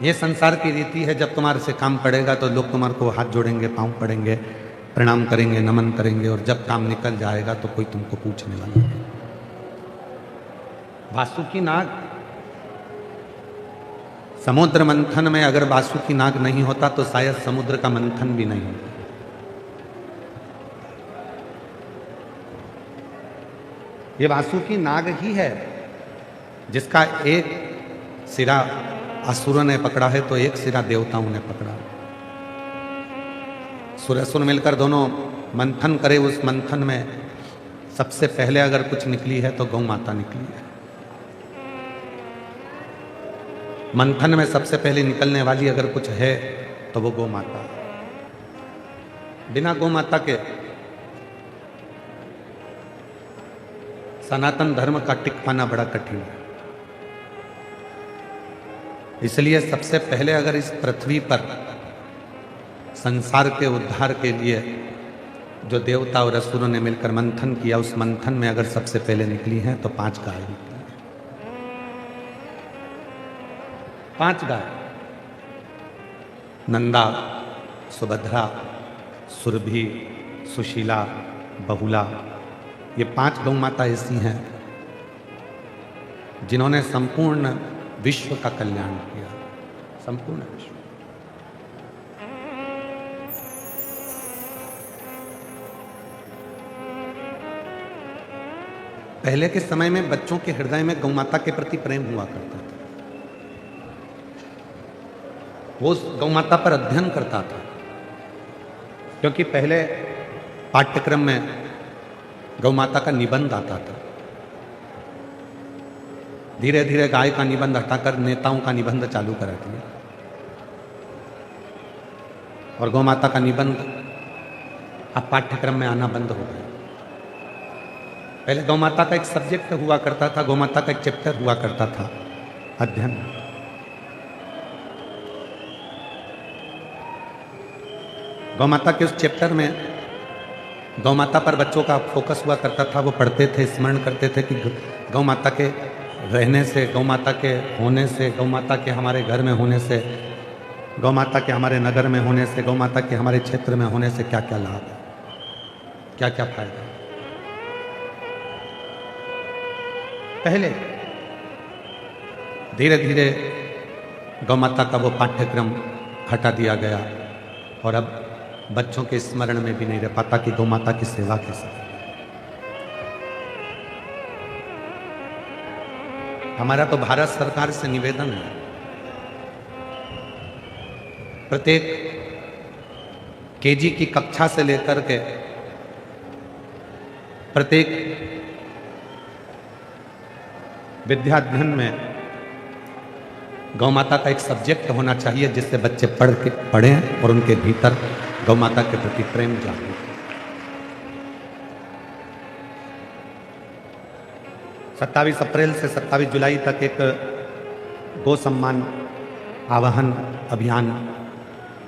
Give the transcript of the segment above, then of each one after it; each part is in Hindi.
ये संसार की रीति है। जब तुम्हारे से काम पड़ेगा तो लोग तुम्हारे को हाथ जोड़ेंगे, पांव पड़ेंगे, प्रणाम करेंगे, नमन करेंगे, और जब काम निकल जाएगा तो कोई तुमको पूछने वाला नहीं। वासुकी नाग, समुद्र मंथन में अगर वासुकी नाग नहीं होता तो शायद समुद्र का मंथन भी नहीं होता। ये वासुकी नाग ही है जिसका एक सिरा असुरों ने पकड़ा है तो एक सिरा देवताओं ने पकड़ा। सुर असुर मिलकर दोनों मंथन करे। उस मंथन में सबसे पहले अगर कुछ निकली है तो गौ माता निकली है। मंथन में सबसे पहले निकलने वाली अगर कुछ है तो वो गौ माता। बिना गौ माता के सनातन धर्म का टिक पाना बड़ा कठिन है। इसलिए सबसे पहले अगर इस पृथ्वी पर संसार के उद्धार के लिए जो देवता और असुरों ने मिलकर मंथन किया, उस मंथन में अगर सबसे पहले निकली हैं तो 5 गाय निकली। 5 गाय, नंदा, सुभद्रा, सुरभि, सुशीला, बहुला, ये 5 गौ माता ऐसी हैं जिन्होंने संपूर्ण विश्व का कल्याण किया। संपूर्ण विश्व। पहले के समय में बच्चों के हृदय में गौ माता के प्रति प्रेम हुआ करता था। वो गौ माता पर अध्ययन करता था, क्योंकि पहले पाठ्यक्रम में गौ माता का निबंध आता था। धीरे धीरे गाय का निबंध हटाकर नेताओं का निबंध चालू करा दिया और गौ माता का निबंध अब पाठ्यक्रम में आना बंद हो गया। पहले गौ माता का एक सब्जेक्ट हुआ करता था, गौ माता का एक चैप्टर हुआ करता था अध्ययन। गौ माता के उस चैप्टर में गौ माता पर बच्चों का फोकस हुआ करता था। वो पढ़ते थे, स्मरण करते थे कि गौ माता के रहने से, गौ माता के होने से, गौ माता के हमारे घर में होने से, गौ माता के हमारे नगर में होने से, गौ माता के हमारे क्षेत्र में होने से क्या क्या लाभ है, क्या क्या फायदा है। पहले धीरे धीरे गौ माता का वो पाठ्यक्रम हटा दिया गया और अब बच्चों के स्मरण में भी नहीं रह पाता कि गौ माता की सेवा कैसे। हमारा तो भारत सरकार से निवेदन है, प्रत्येक केजी की कक्षा से लेकर के प्रत्येक विद्याध्ययन में गौ माता का एक सब्जेक्ट होना चाहिए जिससे बच्चे पढ़ें और उनके भीतर गौ माता के प्रति प्रेम जागे। 27 अप्रैल से 27 जुलाई तक एक गौ सम्मान आवाहन अभियान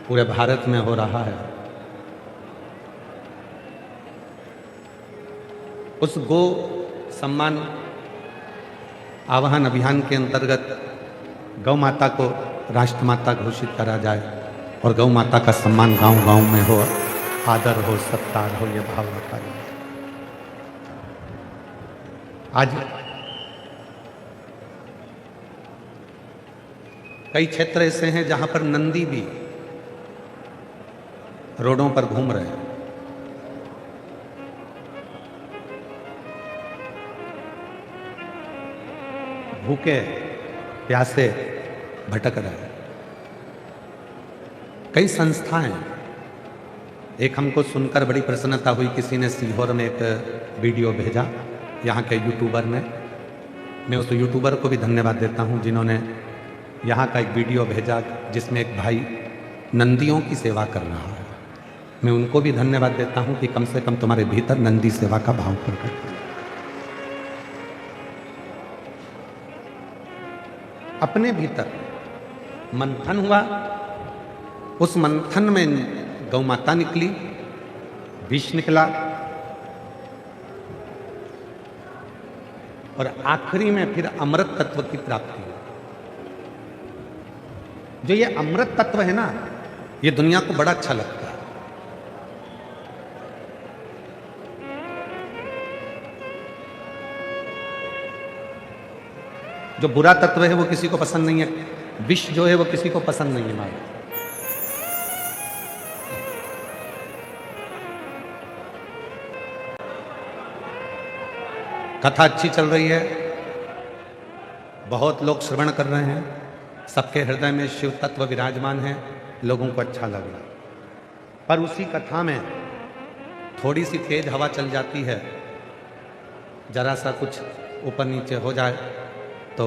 पूरे भारत में हो रहा है। उस गौ सम्मान आवाहन अभियान के अंतर्गत गौ माता को राष्ट्रमाता घोषित करा जाए और गौ माता का सम्मान गांव-गांव में हो, आदर हो, सत्कार हो, ये भाव रखा जाए। आज कई क्षेत्र ऐसे हैं जहां पर नंदी भी रोडों पर घूम रहे हैं। भूखे प्यासे भटक रहे हैं। कई संस्थाएं, एक हमको सुनकर बड़ी प्रसन्नता हुई, किसी ने सीहोर में एक वीडियो भेजा यहाँ के यूट्यूबर ने। मैं उस यूट्यूबर को भी धन्यवाद देता हूँ जिन्होंने यहाँ का एक वीडियो भेजा जिसमें एक भाई नंदियों की सेवा कर रहा है। मैं उनको भी धन्यवाद देता हूँ कि कम से कम तुम्हारे भीतर नंदी सेवा का भाव प्रकट है। अपने भीतर मंथन हुआ, उस मंथन में गौ माता निकली, विष निकला और आखिरी में फिर अमृत तत्व की प्राप्ति हुई। जो ये अमृत तत्व है ना, ये दुनिया को बड़ा अच्छा लगता है। जो बुरा तत्व है वो किसी को पसंद नहीं है, विष जो है वो किसी को पसंद नहीं है। मारा कथा अच्छी चल रही है, बहुत लोग श्रवण कर रहे हैं, सबके हृदय में शिव तत्व विराजमान है, लोगों को अच्छा लग रहा। पर उसी कथा में थोड़ी सी तेज हवा चल जाती है, जरा सा कुछ ऊपर नीचे हो जाए तो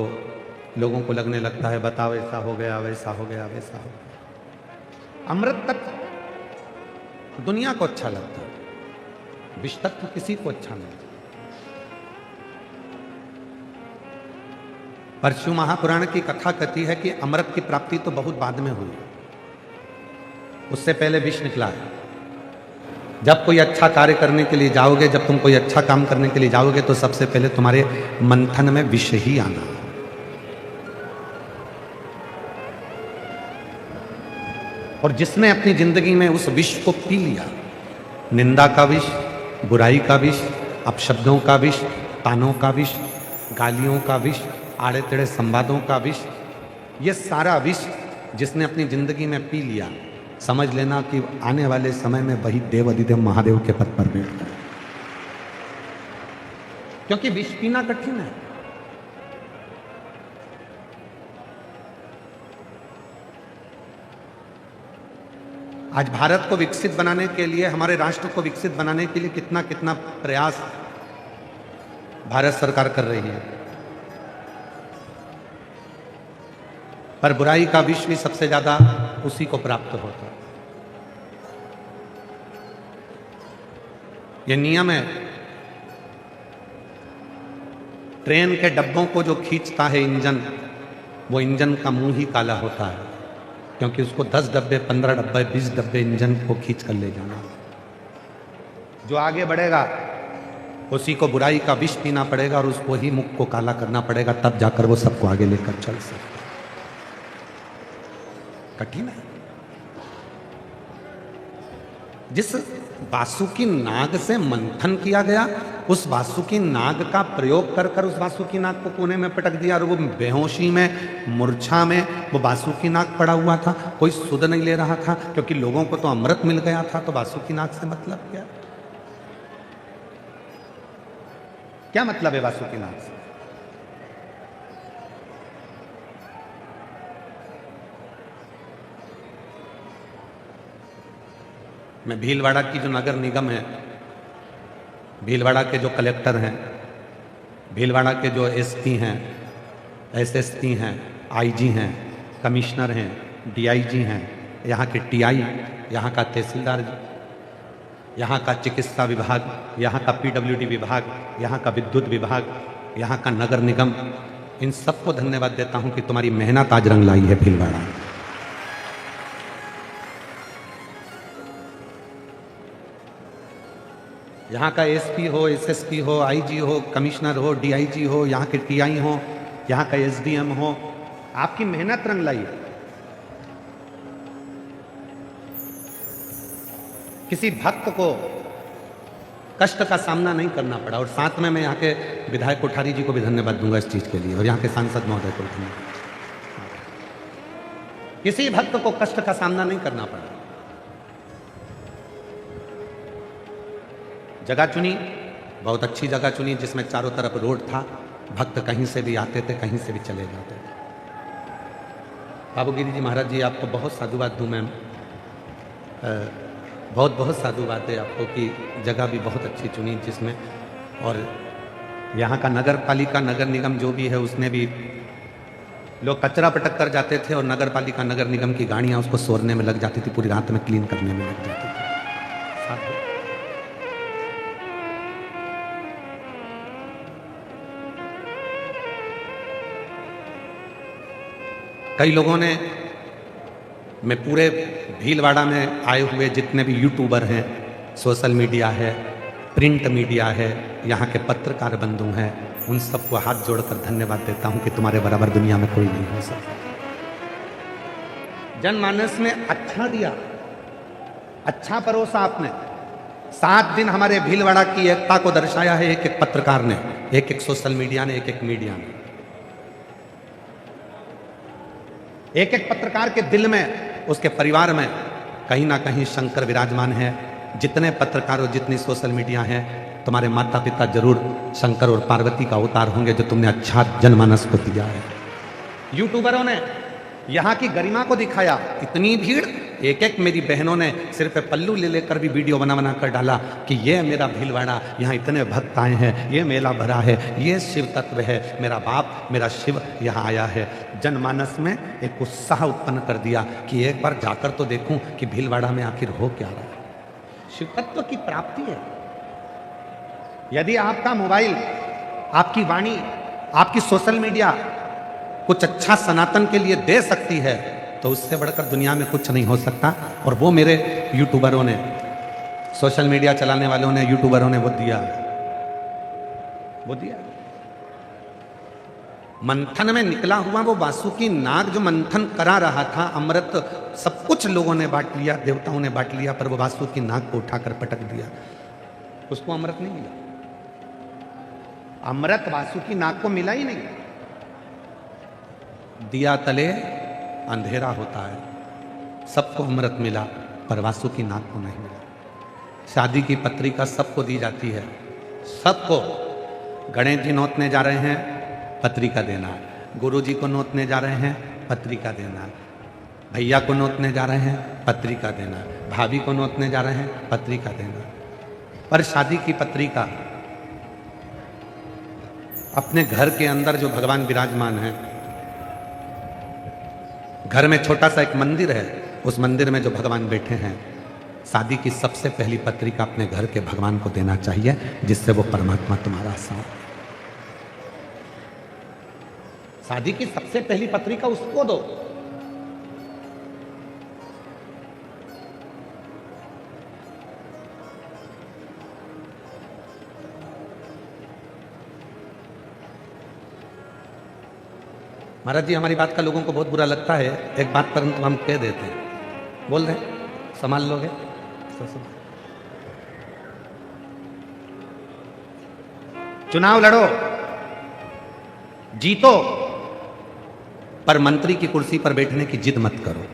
लोगों को लगने लगता है बताओ ऐसा हो गया, वैसा हो गया, वैसा हो गया। अमृत तत्व दुनिया को अच्छा लगता है, विष तत्व किसी को अच्छा नहीं। पर शिव महापुराण की कथा कहती है कि अमृत की प्राप्ति तो बहुत बाद में हुई, उससे पहले विष निकला है। जब कोई अच्छा कार्य करने के लिए जाओगे, जब तुम कोई अच्छा काम करने के लिए जाओगे, तो सबसे पहले तुम्हारे मंथन में विष ही आना। और जिसने अपनी जिंदगी में उस विष को पी लिया, निंदा का विष, बुराई का विष, अपशब्दों का विष, तानों का विष, गालियों का विष, आड़े टेढ़े संवादों का विष, ये सारा विष जिसने अपनी जिंदगी में पी लिया, समझ लेना कि आने वाले समय में वही देव अधिदेव महादेव के पद पर बैठता है। क्योंकि विष पीना कठिन है। आज भारत को विकसित बनाने के लिए, हमारे राष्ट्र को विकसित बनाने के लिए कितना कितना प्रयास भारत सरकार कर रही है, पर बुराई का विष भी सबसे ज्यादा उसी को प्राप्त होता है। यह नियम है, ट्रेन के डब्बों को जो खींचता है इंजन, वो इंजन का मुंह ही काला होता है, क्योंकि उसको 10 डब्बे, 15 डब्बे, 20 डब्बे इंजन को खींच कर ले जाना। जो आगे बढ़ेगा उसी को बुराई का विष पीना पड़ेगा और उसको ही मुख को काला करना पड़ेगा, तब जाकर वो सबको आगे लेकर चल सकता। कठिन है। जिस वासुकी नाग से मंथन किया गया, उस वासुकी नाग का प्रयोग कर कर उस वासुकी नाग को कोने में पटक दिया, और वो बेहोशी में, मूर्छा में वो वासुकी नाग पड़ा हुआ था, कोई सुध नहीं ले रहा था, क्योंकि लोगों को तो अमृत मिल गया था। तो वासुकी नाग से मतलब क्या? क्या मतलब है वासुकी नाग से? मैं भीलवाड़ा की जो नगर निगम है, भीलवाड़ा के जो कलेक्टर हैं, भीलवाड़ा के जो एसपी हैं, एसएसपी हैं, आईजी हैं, कमिश्नर हैं, डीआईजी हैं, यहाँ के टीआई, यहाँ का तहसीलदार, यहाँ का चिकित्सा विभाग, यहाँ का पीडब्ल्यूडी विभाग, यहाँ का विद्युत विभाग, यहाँ का नगर निगम, इन सबको धन्यवाद देता हूँ कि तुम्हारी मेहनत आज रंग लाई है भीलवाड़ा। यहाँ का एसपी हो, एसएसपी हो, आईजी हो, कमिश्नर हो, डीआईजी हो, यहाँ के टीआई हो, यहाँ का एसडीएम हो, आपकी मेहनत रंग लाई। किसी भक्त को कष्ट का सामना नहीं करना पड़ा। और साथ में मैं यहाँ के विधायक कोठारी जी को भी धन्यवाद दूंगा इस चीज के लिए, और यहाँ के सांसद महोदय को भी। किसी भक्त को कष्ट का सामना नहीं करना पड़ा। जगह चुनी, बहुत अच्छी जगह चुनी, जिसमें चारों तरफ रोड था, भक्त कहीं से भी आते थे, कहीं से भी चले जाते थे। बाबूगिरी जी महाराज जी, आपको बहुत साधुवाद दूं मैम, बहुत बहुत साधुवाद है आपको कि जगह भी बहुत अच्छी चुनी जिसमें, और यहाँ का नगर पालिका, नगर निगम जो भी है, उसने भी, लोग कचरा पटक कर जाते थे और नगर पालिका, नगर निगम की गाड़ियाँ उसको सोरने में लग जाती थी, पूरी रात में क्लीन करने में लग जाती थी। कई लोगों ने, मैं पूरे भीलवाड़ा में आए हुए जितने भी यूट्यूबर हैं, सोशल मीडिया है, प्रिंट मीडिया है, यहाँ के पत्रकार बंधु हैं, उन सबको हाथ जोड़कर धन्यवाद देता हूँ कि तुम्हारे बराबर दुनिया में कोई नहीं हो सकता। जनमानस में अच्छा दिया, अच्छा परोसा आपने। 7 दिन हमारे भीलवाड़ा की एकता को दर्शाया है एक एक पत्रकार ने, एक एक सोशल मीडिया ने, एक एक मीडिया ने। एक एक पत्रकार के दिल में, उसके परिवार में कहीं ना कहीं शंकर विराजमान है। जितने पत्रकार और जितनी सोशल मीडिया है, तुम्हारे माता पिता जरूर शंकर और पार्वती का अवतार होंगे जो तुमने अच्छा जनमानस को दिया है। यूट्यूबरों ने यहाँ की गरिमा को दिखाया, इतनी भीड़। एक एक मेरी बहनों ने सिर पे पल्लू ले लेकर भी वीडियो बना बना कर डाला कि ये मेरा भीलवाड़ा, यहाँ इतने भक्त आए हैं, ये मेला भरा है, ये शिव तत्व है, मेरा बाप मेरा शिव यहाँ आया है। जनमानस में एक उत्साह उत्पन्न कर दिया कि एक बार जाकर तो देखूं कि भीलवाड़ा में आखिर हो क्या रहा है। शिव तत्व की प्राप्ति है। यदि आपका मोबाइल, आपकी वाणी, आपकी सोशल मीडिया कुछ अच्छा सनातन के लिए दे सकती है तो उससे बढ़कर दुनिया में कुछ नहीं हो सकता। और वो मेरे यूट्यूबरों ने, सोशल मीडिया चलाने वालों ने, यूट्यूबरों ने वो दिया। मंथन में निकला हुआ वो वासुकी नाग जो मंथन करा रहा था, अमृत सब कुछ लोगों ने बांट लिया, देवताओं ने बांट लिया, पर वो वासुकी नाग को उठाकर पटक दिया, उसको अमृत नहीं मिला। अमृत वासुकी नाग को मिला ही नहीं। दिया तले अंधेरा होता है, सबको अमृत मिला पर वासुकी नाग को नहीं मिला। शादी की पत्रिका सबको दी जाती है, सबको। गणेश जी नोतने जा रहे हैं, पत्रिका देना है। गुरु जी को नोतने जा रहे हैं, पत्रिका देना है। भैया को नोतने जा रहे हैं, पत्रिका देना है। भाभी को नोतने जा रहे हैं, पत्रिका देना है। पर शादी की पत्रिका, अपने घर के अंदर जो भगवान विराजमान है, घर में छोटा सा एक मंदिर है, उस मंदिर में जो भगवान बैठे हैं, शादी की सबसे पहली पत्रिका अपने घर के भगवान को देना चाहिए, जिससे वो परमात्मा तुम्हारा साथ। शादी की सबसे पहली पत्रिका उसको दो। महाराज जी, हमारी बात का लोगों को बहुत बुरा लगता है, एक बात परंतु हम कह देते हैं। बोल रहे हैं, संभाल लोगे? चुनाव लड़ो, जीतो, पर मंत्री की कुर्सी पर बैठने की जिद मत करो।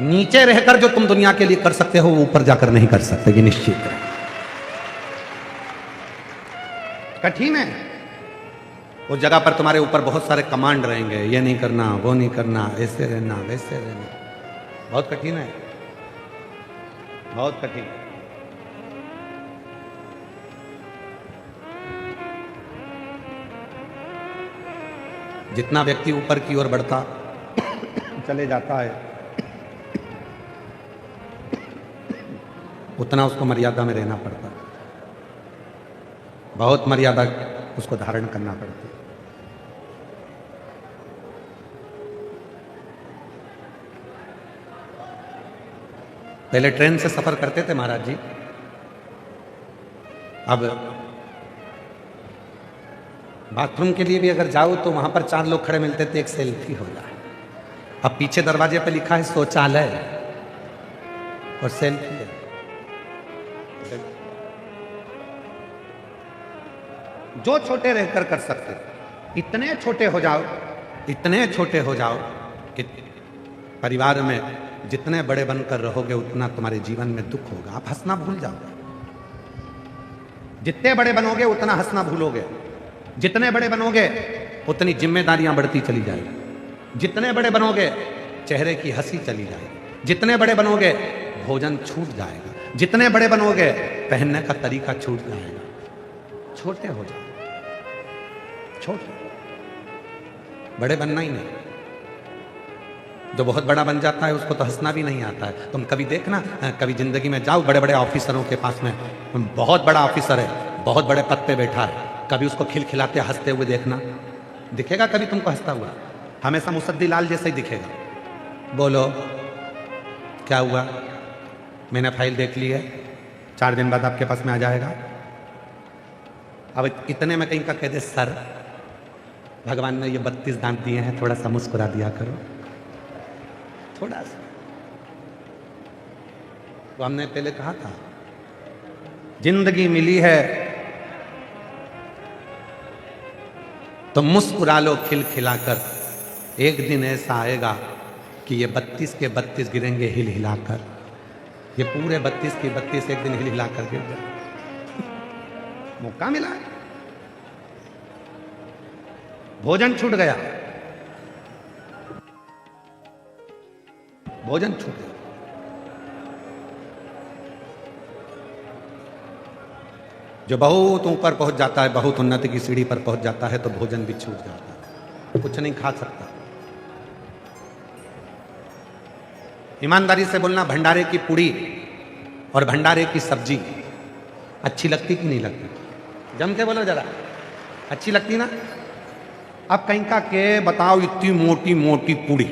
नीचे रहकर जो तुम दुनिया के लिए कर सकते हो, वो ऊपर जाकर नहीं कर सकते, ये निश्चित है। कठिन है। उस जगह पर तुम्हारे ऊपर बहुत सारे कमांड रहेंगे, ये नहीं करना, वो नहीं करना, ऐसे रहना, वैसे रहना। बहुत कठिन है, बहुत कठिन। जितना व्यक्ति ऊपर की ओर बढ़ता चले जाता है, उतना उसको मर्यादा में रहना पड़ता है। बहुत मर्यादा उसको धारण करना पड़ता है। पहले ट्रेन से सफर करते थे महाराज जी, अब बाथरूम के लिए भी अगर जाओ तो वहां पर 4 लोग खड़े मिलते थे, एक सेल्फी हो जाए। अब पीछे दरवाजे पे लिखा है शौचालय और सेल्फी है। जो छोटे रहकर कर सकते, इतने छोटे हो जाओ, इतने छोटे हो जाओ कि परिवार में जितने बड़े बनकर रहोगे उतना तुम्हारे जीवन में दुख होगा। आप हंसना भूल जाओगे। जितने बड़े बनोगे उतना हंसना भूलोगे। जितने बड़े बनोगे उतनी जिम्मेदारियां बढ़ती चली जाएगी। जितने बड़े बनोगे चेहरे की हंसी चली जाएगी। जितने बड़े बनोगे भोजन छूट जाएगा। जितने बड़े बनोगे पहनने का तरीका छूट जाएगा। छोटे हो जाओ, छोटे, बड़े बनना ही नहीं। जो बहुत बड़ा बन जाता है उसको तो हंसना भी नहीं आता है। तुम कभी देखना, कभी जिंदगी में जाओ बड़े बड़े ऑफिसरों के पास में, बहुत बड़ा ऑफिसर है, बहुत बड़े पद पे बैठा है, कभी उसको खिलखिलाते हंसते हुए देखना, दिखेगा कभी तुमको हंसता हुआ? हमेशा मुसद्दी लाल जैसा ही दिखेगा। बोलो क्या हुआ? मैंने फाइल देख ली है, 4 दिन बाद आपके पास में आ जाएगा। अब इतने में कहीं का कह दे, सर भगवान ने ये 32 दांत दिए हैं, थोड़ा सा मुस्कुरा दिया करो। थोड़ा सा। तो हमने पहले कहा था, जिंदगी मिली है तो मुस्कुरा लो खिलखिलाकर, एक दिन ऐसा आएगा कि ये 32 के 32 गिरेंगे हिल हिलाकर, ये पूरे 32 की 32 एक दिन हिल हिलाकर गिर जाए। मौका मिला, भोजन छूट गया, भोजन छूट गया। जो बहुत ऊपर पहुंच जाता है, बहुत उन्नति की सीढ़ी पर पहुंच जाता है, तो भोजन भी छूट जाता है, कुछ नहीं खा सकता। ईमानदारी से बोलना, भंडारे की पूड़ी और भंडारे की सब्जी अच्छी लगती कि नहीं लगती? जम के बोलो जरा, अच्छी लगती ना? अब कहीं का के बताओ, इतनी मोटी मोटी पूड़ी,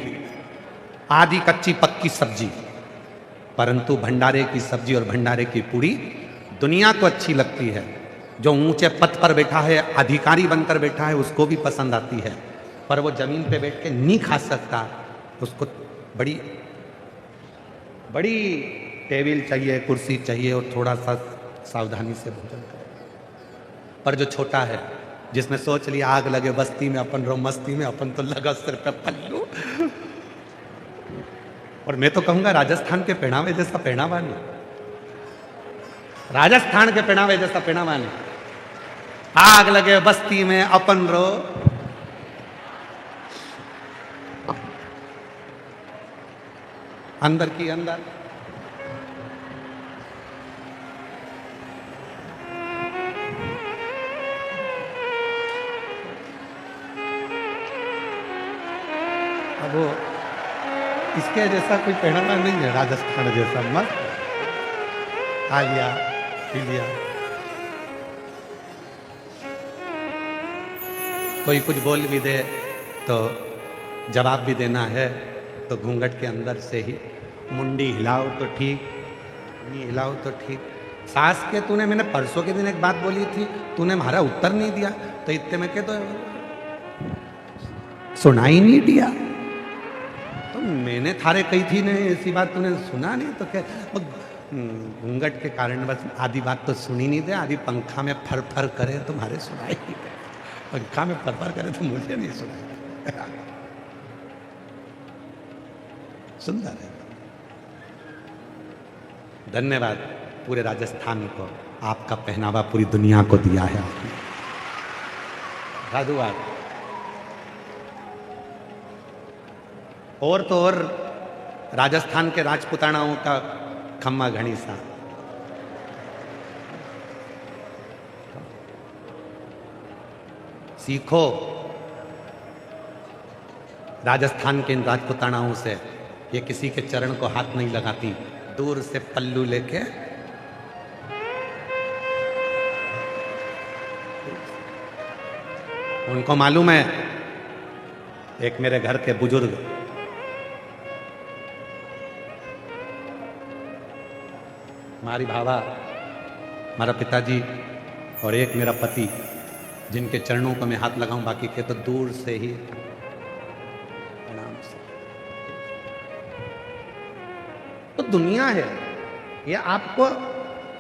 आधी कच्ची पक्की सब्जी, परंतु भंडारे की सब्जी और भंडारे की पूड़ी दुनिया को अच्छी लगती है। जो ऊंचे पद पर बैठा है, अधिकारी बनकर बैठा है, उसको भी पसंद आती है, पर वो जमीन पे बैठ के नहीं खा सकता, उसको बड़ी बड़ी टेबल चाहिए, कुर्सी चाहिए, और थोड़ा सा सावधानी से भोजन करे। पर जो छोटा है, जिसने सोच लिया आग लगे बस्ती में अपन रो मस्ती में, अपन तो लगा सिर पे पल्लू। और मैं तो कहूंगा राजस्थान के पहनावे जैसा पहनावा नहीं, राजस्थान के पहनावे जैसा पहनावा नहीं। आग लगे बस्ती में अपन रो, अंदर की अंदर। अब वो इसके जैसा कोई पहनावा नहीं है, राजस्थान जैसा मस्त आ लिया पी लिया। कोई कुछ बोल भी दे तो जवाब भी देना है, तो घूंघट के अंदर से ही मुंडी हिलाओ तो ठीक, नहीं हिलाओ तो ठीक। सास के तूने, मैंने परसों के दिन एक बात बोली थी, तूने हमारा उत्तर नहीं दिया, तो इतने में के तो सुनाई नहीं दिया। तो मैंने थारे कही थी नहीं ऐसी बात, तूने सुना नहीं, तो क्या घूंघट के कारण बस आधी बात तो सुनी नहीं दे, आधी पंखा में फर फर करे तुम्हारे सुनाई नहीं दे, पंखा में फर फर करे तो मुझे नहीं सुनाई। सुंदर है। धन्यवाद पूरे राजस्थान को, आपका पहनावा पूरी दुनिया को दिया है आपने। साधुवाद। और तो और राजस्थान के राजपुतानाओं का खम्मा घनी सा। सीखो राजस्थान के इन राजपुतानाओं से, ये किसी के चरण को हाथ नहीं लगाती, दूर से पल्लू लेके उनको मालूम है। एक मेरे घर के बुजुर्ग, हमारी भावा, हमारा पिताजी और एक मेरा पति, जिनके चरणों को मैं हाथ लगाऊं, बाकी के तो दूर से ही प्रणाम से। तो दुनिया है ये आपको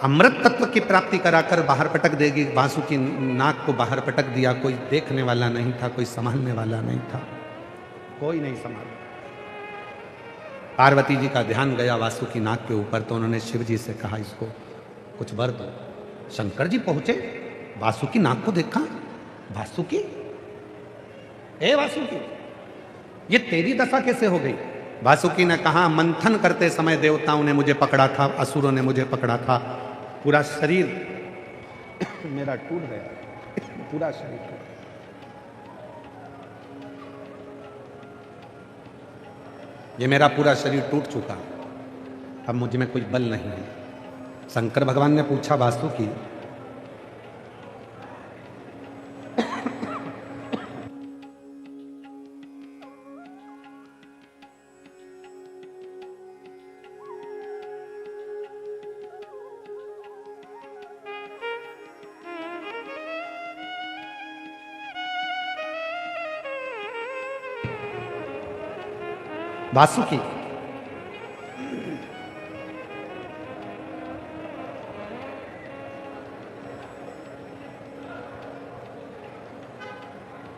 अमृत तत्व की प्राप्ति कराकर बाहर पटक देगी। बांसु की नाक को बाहर पटक दिया, कोई देखने वाला नहीं था, कोई संभालने वाला नहीं था, कोई नहीं संभाला। पार्वती जी का ध्यान गया वासु की नाक के ऊपर, तो उन्होंने शिव जी से कहा इसको कुछ वर दो। शंकर जी पहुंचे, वासु की नाक को देखा, वासुकी, ए वासुकी, ये तेरी दशा कैसे हो गई? वासुकी ने कहा, मंथन करते समय देवताओं ने मुझे पकड़ा था, असुरों ने मुझे पकड़ा था, पूरा शरीर मेरा टूट गया, पूरा शरीर टूट। ये मेरा पूरा शरीर टूट चुका, अब मुझ में कोई बल नहीं है। शंकर भगवान ने पूछा वासुकी, वासुकी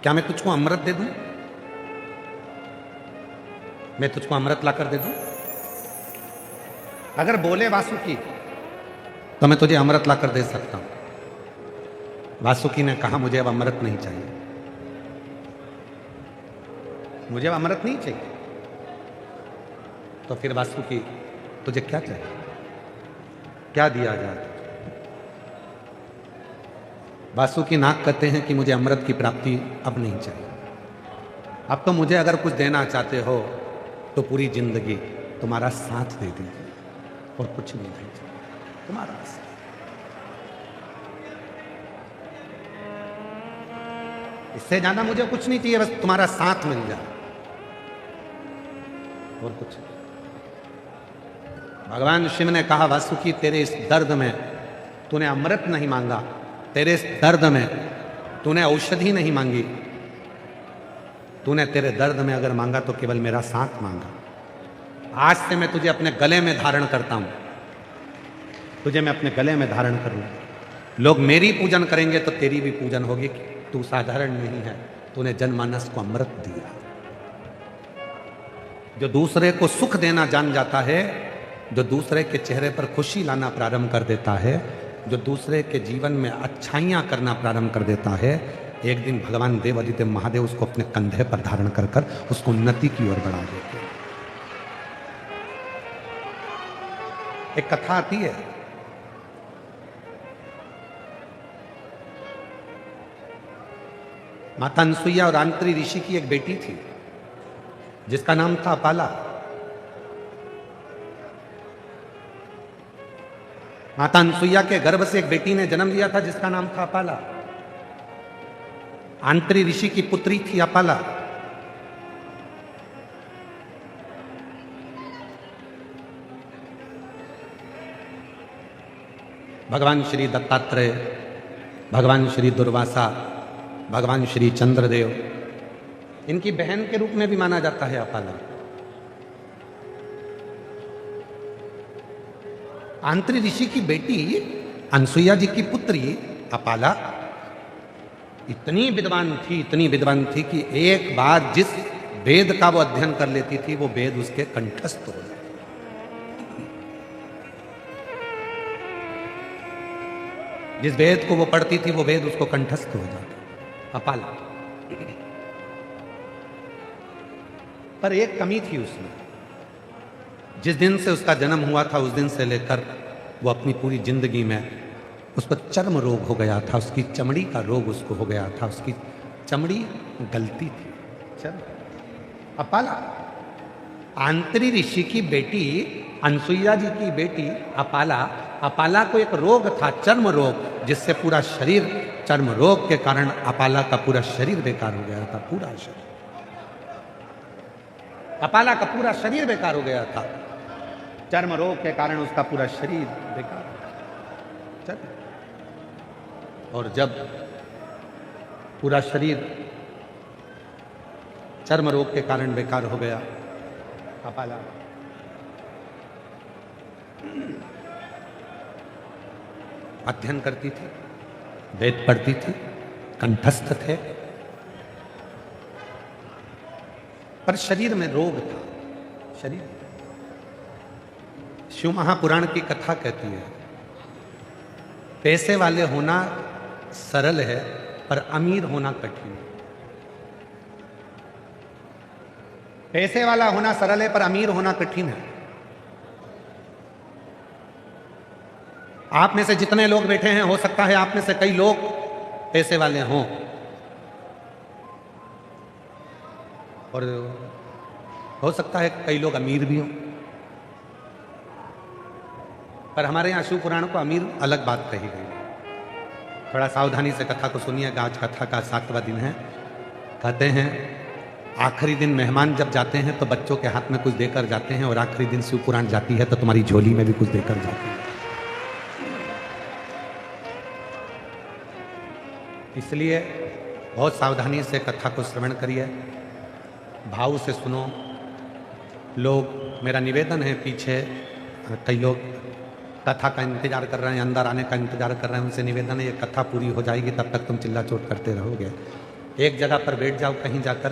क्या मैं तुझको अमृत दे दूं? मैं तुझको अमृत लाकर दे दूं? अगर बोले वासुकी तो मैं तुझे अमृत लाकर दे सकता हूं। वासुकी ने कहा मुझे अब अमृत नहीं चाहिए, मुझे अब अमृत नहीं चाहिए। तो फिर वासुकी तुझे क्या चाहिए, क्या दिया जाए? वासुकी नाग कहते हैं कि मुझे अमृत की प्राप्ति अब नहीं चाहिए। अब तो मुझे अगर कुछ देना चाहते हो तो पूरी जिंदगी तुम्हारा साथ दे दीजिए और कुछ नहीं चाहिए, तुम्हारा साथ। इससे ज्यादा मुझे कुछ नहीं चाहिए, बस तुम्हारा साथ मिल जाए और कुछ नहीं। भगवान शिव ने कहा वासुकी तेरे इस दर्द में तूने अमृत नहीं मांगा, तेरे इस दर्द में तूने औषधि नहीं मांगी, तूने तेरे दर्द में अगर मांगा तो केवल मेरा साथ मांगा। आज से मैं तुझे अपने गले में धारण करता हूं, तुझे मैं अपने गले में धारण करूंगा। लोग मेरी पूजन करेंगे तो तेरी भी पूजन होगी। तू साधारण नहीं है, तूने जनमानस को अमृत दिया। जो दूसरे को सुख देना जान जाता है, जो दूसरे के चेहरे पर खुशी लाना प्रारंभ कर देता है, जो दूसरे के जीवन में अच्छाइयां करना प्रारंभ कर देता है, एक दिन भगवान देवादिदेव महादेव उसको अपने कंधे पर धारण कर कर उसको उन्नति की ओर बढ़ा देते हैं। एक कथा आती है, माता अनसुईया और आंत्री ऋषि की एक बेटी थी जिसका नाम था अपाला। माता अनसुईया के गर्भ से एक बेटी ने जन्म लिया था जिसका नाम था अपाला। आंत्री ऋषि की पुत्री थी अपाला। भगवान श्री दत्तात्रेय, भगवान श्री दुर्वासा, भगवान श्री चंद्रदेव, इनकी बहन के रूप में भी माना जाता है अपाला। आंत्री ऋषि की बेटी अनसुईया जी की पुत्री अपाला इतनी विद्वान थी, इतनी विद्वान थी कि एक बार जिस वेद का वो अध्ययन कर लेती थी वो वेद उसके कंठस्थ हो जाता। जिस वेद को वो पढ़ती थी वो वेद उसको कंठस्थ हो जाता। अपाला। पर एक कमी थी उसमें। जिस दिन से उसका जन्म हुआ था उस दिन से लेकर वो अपनी पूरी जिंदगी में उस पर चर्म रोग हो गया था, उसकी चमड़ी का रोग उसको हो गया था, उसकी चमड़ी गलती थी। चल अपाला, आंत्री ऋषि की बेटी अनसुईया जी की बेटी अपाला, अपाला को एक रोग था, चर्म रोग, जिससे पूरा शरीर, चर्म रोग के कारण अपाला का पूरा शरीर बेकार हो गया था। पूरा शरीर, अपाला का पूरा शरीर बेकार हो गया था। चर्म रोग के कारण उसका पूरा शरीर बेकार। चल, और जब पूरा शरीर चर्म रोग के कारण बेकार हो गया, अपाला अध्ययन करती थी, वेद पढ़ती थी, कंठस्थ थे, पर शरीर में रोग था। शरीर, शिव महापुराण की कथा कहती है पैसे वाले होना सरल है पर अमीर होना कठिन है। पैसे वाला होना सरल है पर अमीर होना कठिन है। आप में से जितने लोग बैठे हैं, हो सकता है आप में से कई लोग पैसे वाले हों और हो सकता है कई लोग अमीर भी हों, पर हमारे यहाँ शिव पुराण को अमीर अलग बात कही गई। थोड़ा सावधानी से कथा को सुनिएगा। आज कथा का 7वां दिन है। कहते हैं आखिरी दिन मेहमान जब जाते हैं तो बच्चों के हाथ में कुछ देकर जाते हैं, और आखिरी दिन शिव पुराण जाती है तो तुम्हारी झोली में भी कुछ देकर जाती है। इसलिए बहुत सावधानी से कथा को श्रवण करिए, भाव से सुनो। लोग, मेरा निवेदन है, पीछे कई लोग कथा का इंतजार कर रहे हैं, अंदर आने का इंतजार कर रहे हैं, उनसे निवेदन है ये कथा पूरी हो जाएगी तब तक तुम चिल्ला चोट करते रहोगे। एक जगह पर बैठ जाओ, कहीं जाकर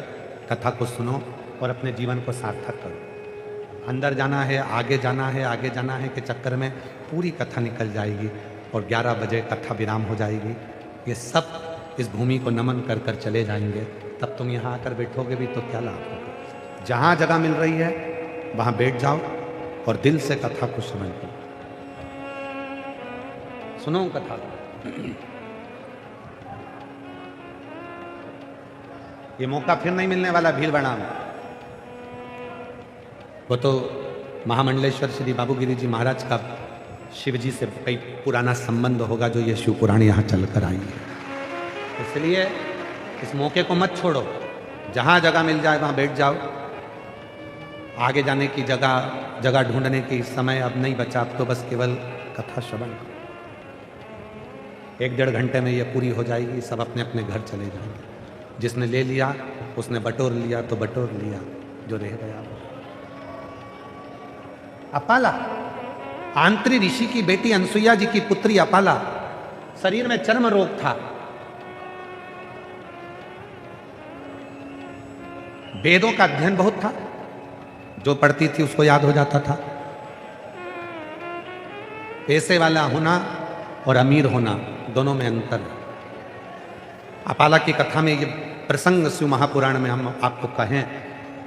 कथा को सुनो और अपने जीवन को सार्थक करो। अंदर जाना है, आगे जाना है, आगे जाना है के चक्कर में पूरी कथा निकल जाएगी और 11 बजे कथा विराम हो जाएगी। ये सब इस भूमि को नमन कर कर चले जाएंगे, तब तुम यहाँ आकर बैठोगे भी तो क्या लाभ होगा। जहाँ जगह मिल रही है वहाँ बैठ जाओ और दिल से कथा को श्रवण करो, सुनो कथा। ये मौका फिर नहीं मिलने वाला भीलवाड़ा में। वो तो महामंडलेश्वर श्री बाबूगिरी जी महाराज का शिव जी से कई पुराना संबंध होगा जो ये शिव पुराण यहाँ चलकर आई है। इसलिए इस मौके को मत छोड़ो, जहाँ जगह मिल जाए वहाँ बैठ जाओ। आगे जाने की जगह ढूंढने की समय अब नहीं बचा, अब तो बस केवल कथा श्रवण करो। 1-1.5 घंटे में ये पूरी हो जाएगी, सब अपने अपने घर चले जाएंगे। जिसने ले लिया उसने बटोर लिया तो बटोर लिया, जो रह गया। अपाला, आंत्री ऋषि की बेटी अनसुईया जी की पुत्री अपाला, शरीर में चर्म रोग था। वेदों का अध्ययन बहुत था, जो पढ़ती थी उसको याद हो जाता था। पैसे वाला होना और अमीर होना दोनों में अंतर है। अपाला की कथा में ये प्रसंग शिव महापुराण में हम आपको कहें,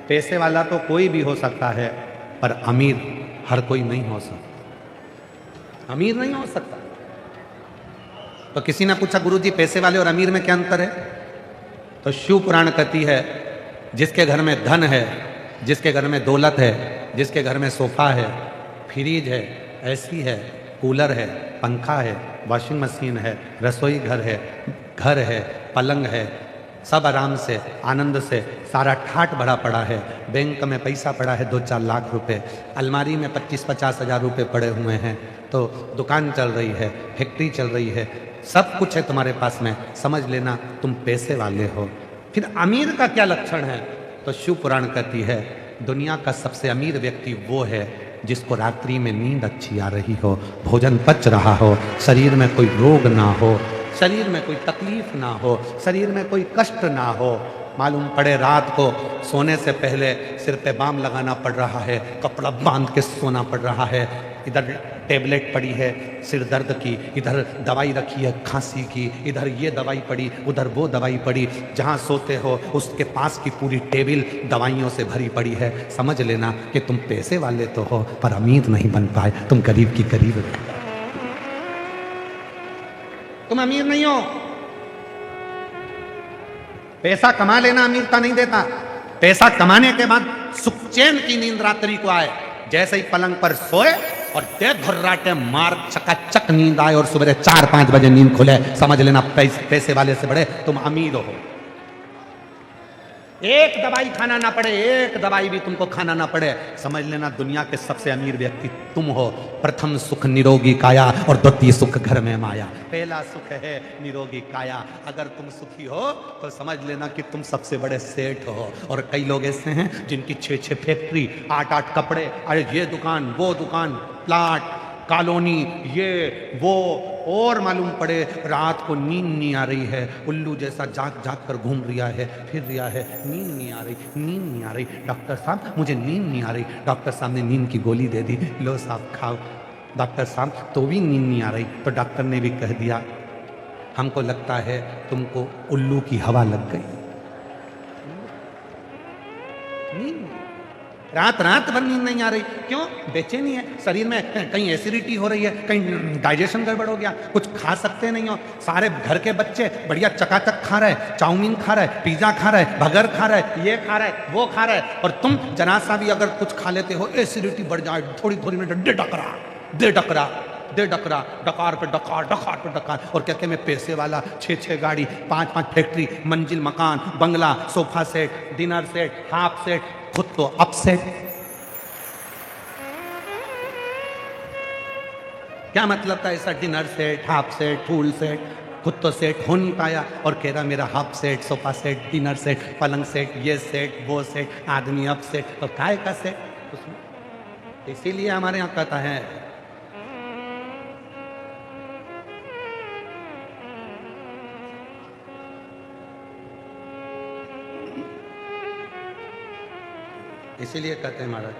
पैसे वाला तो कोई भी हो सकता है पर अमीर हर कोई नहीं हो सकता। अमीर नहीं हो सकता। तो किसी ने पूछा गुरुजी पैसे वाले और अमीर में क्या अंतर है? तो शिव पुराण कहती है जिसके घर में धन है, जिसके घर में दौलत है, जिसके घर में सोफा है, फ्रिज है, एसी है, कूलर है, पंखा है, वॉशिंग मशीन है, रसोई घर है, पलंग है, सब आराम से आनंद से सारा ठाट भरा पड़ा है। बैंक में पैसा पड़ा है 2-4 लाख रुपए, अलमारी में 25-50 हज़ार रुपये पड़े हुए हैं। तो दुकान चल रही है, फैक्ट्री चल रही है, सब कुछ है तुम्हारे पास में, समझ लेना तुम पैसे वाले हो। फिर अमीर का क्या लक्षण है? तो शिव पुराण कहती है दुनिया का सबसे अमीर व्यक्ति वो है जिसको रात्रि में नींद अच्छी आ रही हो, भोजन पच रहा हो, शरीर में कोई रोग ना हो, शरीर में कोई तकलीफ ना हो, शरीर में कोई कष्ट ना हो। मालूम पड़े रात को सोने से पहले सिर पे बाम लगाना पड़ रहा है, कपड़ा बांध के सोना पड़ रहा है, इधर टेबलेट पड़ी है सिर दर्द की, इधर दवाई रखी है खांसी की, इधर ये दवाई पड़ी, उधर वो दवाई पड़ी। जहाँ सोते हो उसके पास की पूरी टेबल दवाइयों से भरी पड़ी है। समझ लेना कि तुम पैसे वाले तो हो पर अमीर नहीं बन पाए, तुम गरीब की गरीब रह गए। तुम अमीर नहीं हो। पैसा कमा लेना अमीरता नहीं देता। पैसा कमाने के बाद सुख चैन की नींद रात्रि को आए, जैसे ही पलंग पर सोए और दे घर्राटे मार चकाचक नींद आए और सुबह 4-5 बजे नींद खुले, समझ लेना पैसे वाले से बड़े तुम अमीर हो। एक दवाई खाना ना पड़े, एक दवाई भी तुमको खाना ना पड़े, समझ लेना दुनिया के सबसे अमीर व्यक्ति तुम हो। प्रथम सुख निरोगी काया और द्वितीय सुख घर में माया। पहला सुख है निरोगी काया। अगर तुम सुखी हो तो समझ लेना कि तुम सबसे बड़े सेठ हो। और कई लोग ऐसे हैं जिनकी 6-6 फैक्ट्री, 8-8 कपड़े, अरे ये दुकान वो दुकान, प्लाट, कॉलोनी, ये वो, और मालूम पड़े रात को नींद नहीं आ रही है, उल्लू जैसा जाग जाग कर घूम रिया है, फिर रिया है, नींद नहीं आ रही, नींद नहीं आ रही। डॉक्टर साहब मुझे नींद नहीं आ रही। डॉक्टर साहब ने नींद की गोली दे दी, लो साहब खाओ। डॉक्टर साहब तो भी नींद नहीं आ रही, तो डॉक्टर ने भी कह दिया हमको लगता है तुमको उल्लू की हवा लग गई। नींद रात रात भर नींद नहीं आ रही, क्यों? बेचैनी है, शरीर में कहीं एसिडिटी हो रही है, कहीं डाइजेशन गड़बड़ हो गया, कुछ खा सकते नहीं हो। सारे घर के बच्चे बढ़िया चकाचक खा रहे, चाउमीन खा रहे, पिज्जा खा रहे, बर्गर खा रहे, ये खा रहे, वो खा रहे, और तुम जरा सा भी अगर कुछ खा लेते हो एसिडिटी बढ़ जाए, थोड़ी थोड़ी में दे डकरा, डकार पे डकार, डकार पे डकार। और क्या मैं पैसे वाला, 6-6 गाड़ी, 5-5 फैक्ट्री, मंजिल मकान, बंगला, sofa set, dinner set, half set, खुद तो अपसेट। क्या मतलब था ऐसा dinner set, half set, full set? खुद तो सेट हो नहीं पाया और कह रहा मेरा half set, sofa set, dinner set, पलंग सेट, ये सेट, वो सेट, आदमी अपसेट। तो काय का सेट उसमें? इसीलिए हमारे यहाँ कहता है इसीलिए कहते हैं महाराज,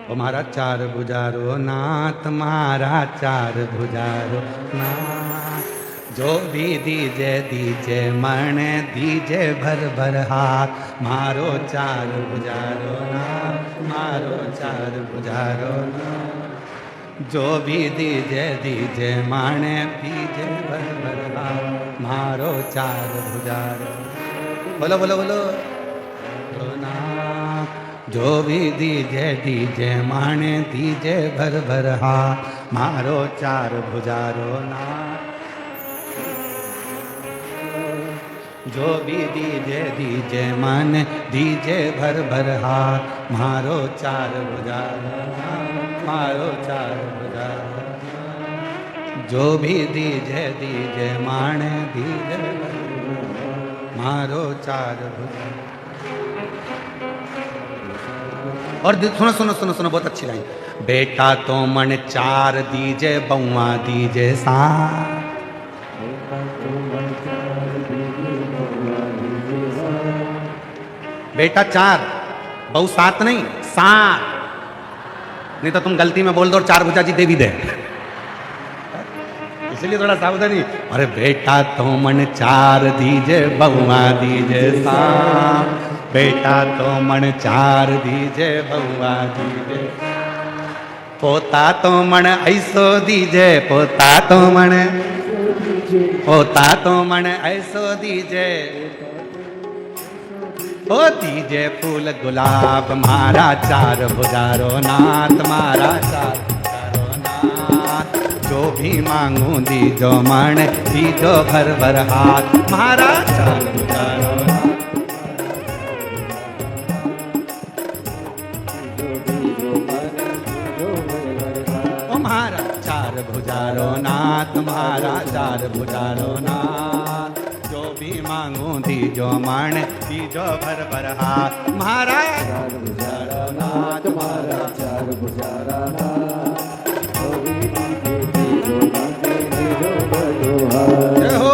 ओ महाराज चार भुजारो नाथ, महाराज चार भुजारो नाथ, जो भी दीजे दीजे मन, दीजे भर भर हाथ, मारो चार भुजारो नाथ, मारो चार भुजारो नाथ, जो भी दीजे दीजे माने, दीजे भर भर हाथ, मारो चार भुजारो, बोलो बोलो बोलो नाथ, जो भी दीजे दीजे माने, दीजे भर भर हाथ, मारो चार भुजारो नाथ, जो भी दीजे दीजे मन, दीजे भर भर हाथ, मारो चार भुजारो नाथ, मारो चार भुजारो नाथ, जो भी दीजे दीजे माने, दीजे भर मारो चार भुजारो। और सुनो सुनो सुनो सुनो, बहुत अच्छी लाइन, बेटा तो मन चार दीजे, बउआ दीजे सात, बेटा चार, बहू सात नहीं, सात, नहीं तो तुम गलती में बोल दो और चार भुजा जी दे भी दे, इसलिए थोड़ा सावधानी। अरे बेटा तो मन चार दीजे, बउआ दीजे सात, बेटा तो मन चार दीजे, बउआ दीजे, पोता तो मन ऐसो दीजे, पोता तो मन, पोता तो मन ऐसो दीजे, ओ दीजे फूल गुलाब, मारा चार भुजारो नाथ, मारा चार भुजारो नाथ, जो भी मांगू दीजो मन, दीजो भर भर हाथ, मारा चार भुजारो नाथ, ओ मारा चार भुजारो नाथ, मारा चार भुजारो नाथ, जो भी मांगू दीजो मन, दीजो भर भर हाथ, मारा चार भुजारो नाथ, मारा चार भुजारो नाथ, जो भी दीजो मन, दीजो भर हाथ। जय हो।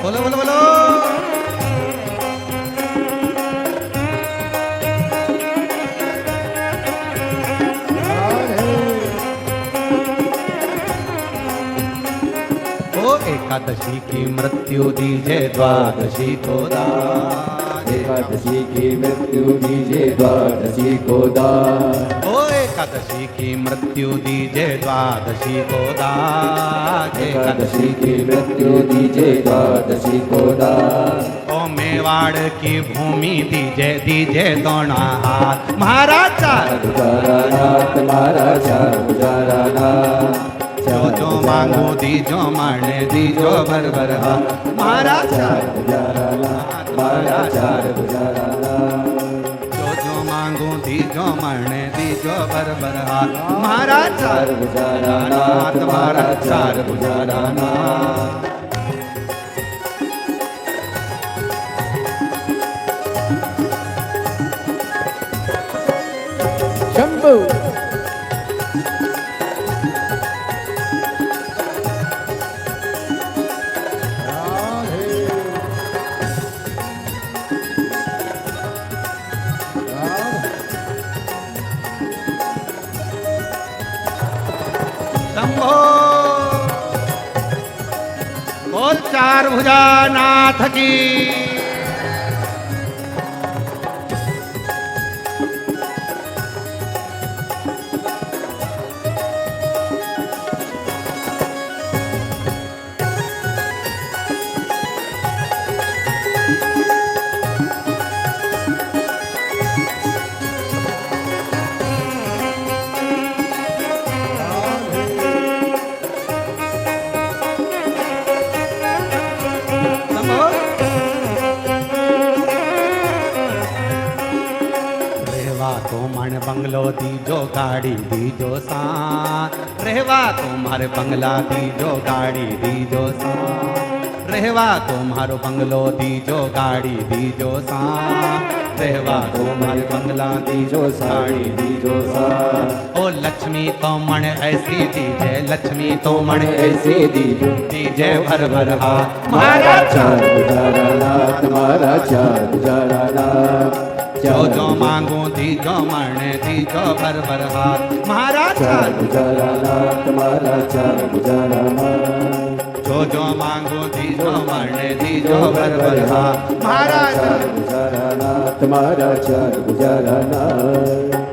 बोलो बोलो बोलो, ओ एकादशी की मृत्यु दीजे, द्वादशी को दान, एकादशी की मृत्यु दीजे, द्वादशी को दान, ओ एकादशी की मृत्यु दीजे, द्वादशी को दान, एकादशी की मृत्यु दीजे, द्वादशी को दान, ओ मेवाड़ की भूमि दीजे, दीजे दोनों हाथ, महाराज चार भुजारा नाथ, मारा चार भुजारा नाथ, जो जो मांगो दीजो माने, दीजो भर भर हाथ, महाराज चार भुजारा नाथ, मारा चार भुजारा नाथ, जो जो मांगो दीजो माने, दीजो भर भर हाथ, महाराज चार भुजारा नाथ, महाराज चार भुजारा नाथ। शंभू शंभो बोल चार भुजा नाथ की। बंगलो दीजो गाड़ी दीजो सा रहवा तुम्हारे बंगला दीजो गाड़ी दीजो सा रहवा तुम्हारो बंगलो दीजो गाड़ी दीजो सा रहवा तुम्हारे बंगला दीजो साड़ी दीजो सा। ओ लक्ष्मी तो मण ऐसी दीजे लक्ष्मी तो मण ऐसी दीजो दीजे भर भर हाथ मारा चार गुजारा नाथ मारा चार गुजारा नाथ। जो जो मांगो दीजो मण दीजो भर भर हाथ महाराज चार गुजारा नाथ मारा चार गुजारा नाथ। जो जो मांगो दीजो मण दीजो भर भर हाथ महाराज चार गुजारा नाथ मारा चार गुजारा नाथ।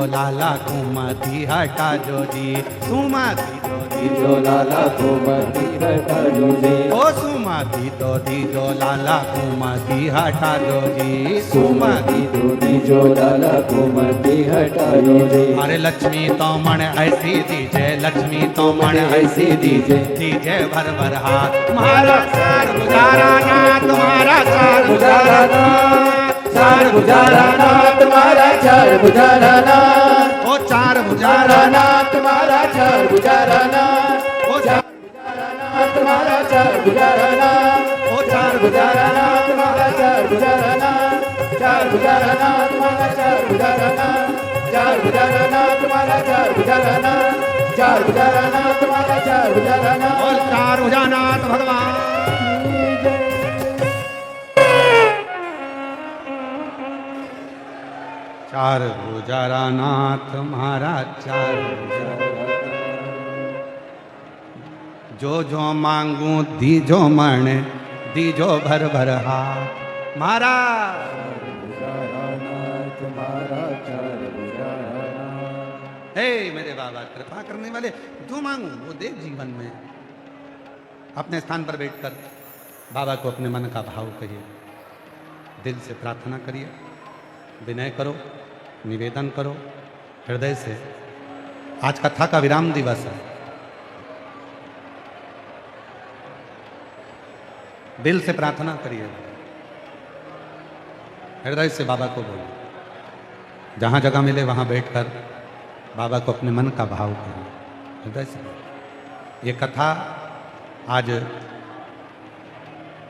लाला कुमति हटा जो जी सुमति तो दीजो लाला कुमति हटा जो जी। ओ सुमति तो दीजो लाला कुमति हटा जो जी सुमति तो दीजो लाला कुमति हटा जो जी। अरे लक्ष्मी तो मण ऐसी दीजे लक्ष्मी तो मण ऐसी दीजे दीजे भर भर हाथ तुम्हारा चार गुजारा नाथ तुम्हारा चार गुजारा चार गुजारा नाथ तुम्हारा चार गुजारा नाथ। ओ चार गुजारा नाथ तुम्हारा चार गुजारा नाथ। ओ चार तुम्हारा चार गुजारा नाथ। ओ चार गुजारा नाथ तुम्हारा चार गुजारा नाथ। चार गुजारा नाथ तुम्हारा चार गुजारा नाथ। चार गुजारा नाथ तुम्हारा चार गुजारा नाथ। चार गुजारा नाथ तुम्हारा चार गुजारा नाथ। और चार गुजानाथ भगवान चार गुजारा नाथ महाराज चार जो जो मांगू दीजो मण दीजो भर भर हाथ महाराज हे मेरे बाबा कृपा करने वाले जो मांगू वो दे जीवन में। अपने स्थान पर बैठकर बाबा को अपने मन का भाव कहिए, दिल से प्रार्थना करिए, विनय करो, निवेदन करो हृदय से। आज कथा का विराम दिवस है, दिल से प्रार्थना करिए, हृदय से बाबा को बोलो, जहाँ जगह मिले वहाँ बैठकर बाबा को अपने मन का भाव करें, हृदय से। ये कथा आज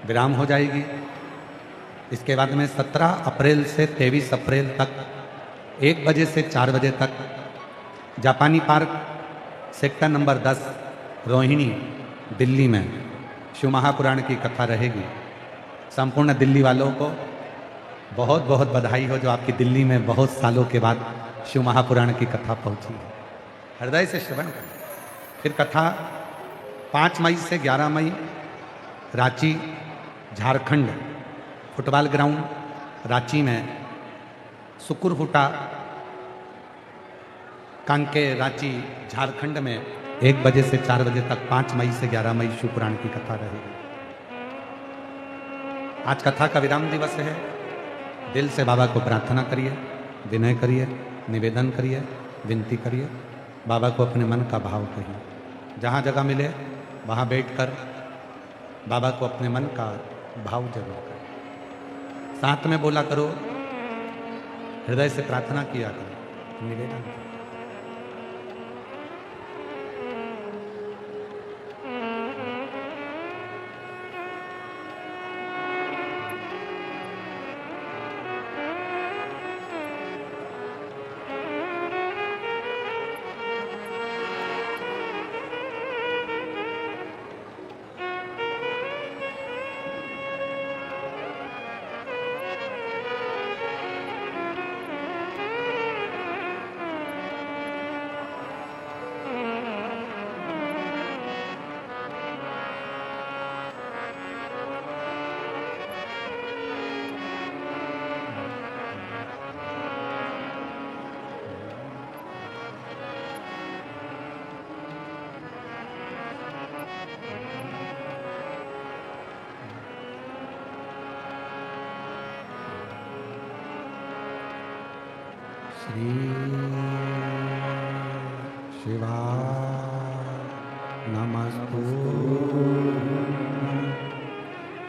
विराम हो जाएगी। इसके बाद में 17 अप्रैल से 23 अप्रैल तक 1 बजे से 4 बजे तक जापानी park sector number 10 Rohini Delhi में शिव महापुराण की कथा रहेगी। संपूर्ण दिल्ली वालों को बहुत बहुत बधाई हो जो आपकी दिल्ली में बहुत सालों के बाद शिव महापुराण की कथा पहुंची है। हृदय से श्रवण करें। फिर कथा 5 मई से 11 मई रांची झारखंड फुटबॉल ग्राउंड रांची में सुकुरहुटा कांके रांची झारखंड में 1 बजे से 4 बजे तक 5 मई से 11 मई शिव पुराण की कथा रहेगी। आज कथा का विराम दिवस है। दिल से बाबा को प्रार्थना करिए, विनय करिए, निवेदन करिए, विनती करिए, बाबा को अपने मन का भाव कहिए। जहाँ जगह मिले वहाँ बैठकर बाबा को अपने मन का भाव जरूर करें। साथ में बोला करो, हृदय से प्रार्थना किया करो, निवेदन करो। श्री शिवा नमस्तु।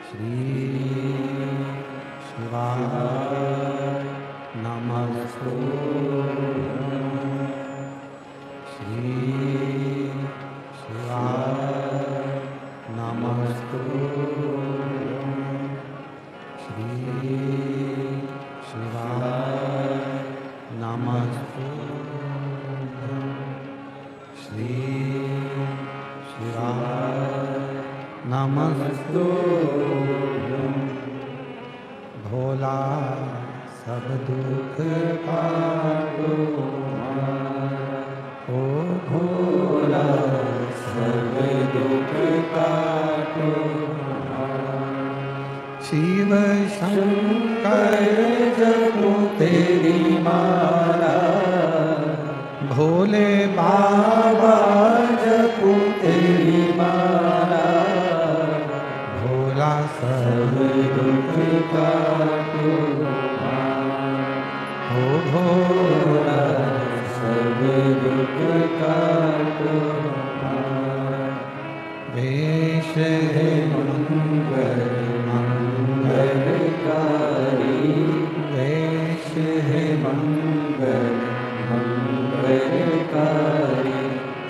श्री शिवा नमस्तु। श्री शिवा नमस्तु। श्री शिवा नमस्तु। श्री शिवा नमस्तु। भोला सब दुख काटो, ओ भोला सब दुख काटो। शिव शंकर जपो तेरी माला, भोले बाबा जपो तेरी माला। भोला सब दुख काटो, ओ भोला सब दुख काटो। वेश है मंगल मंगलकारी, वेश है मंगल मंगलकारी।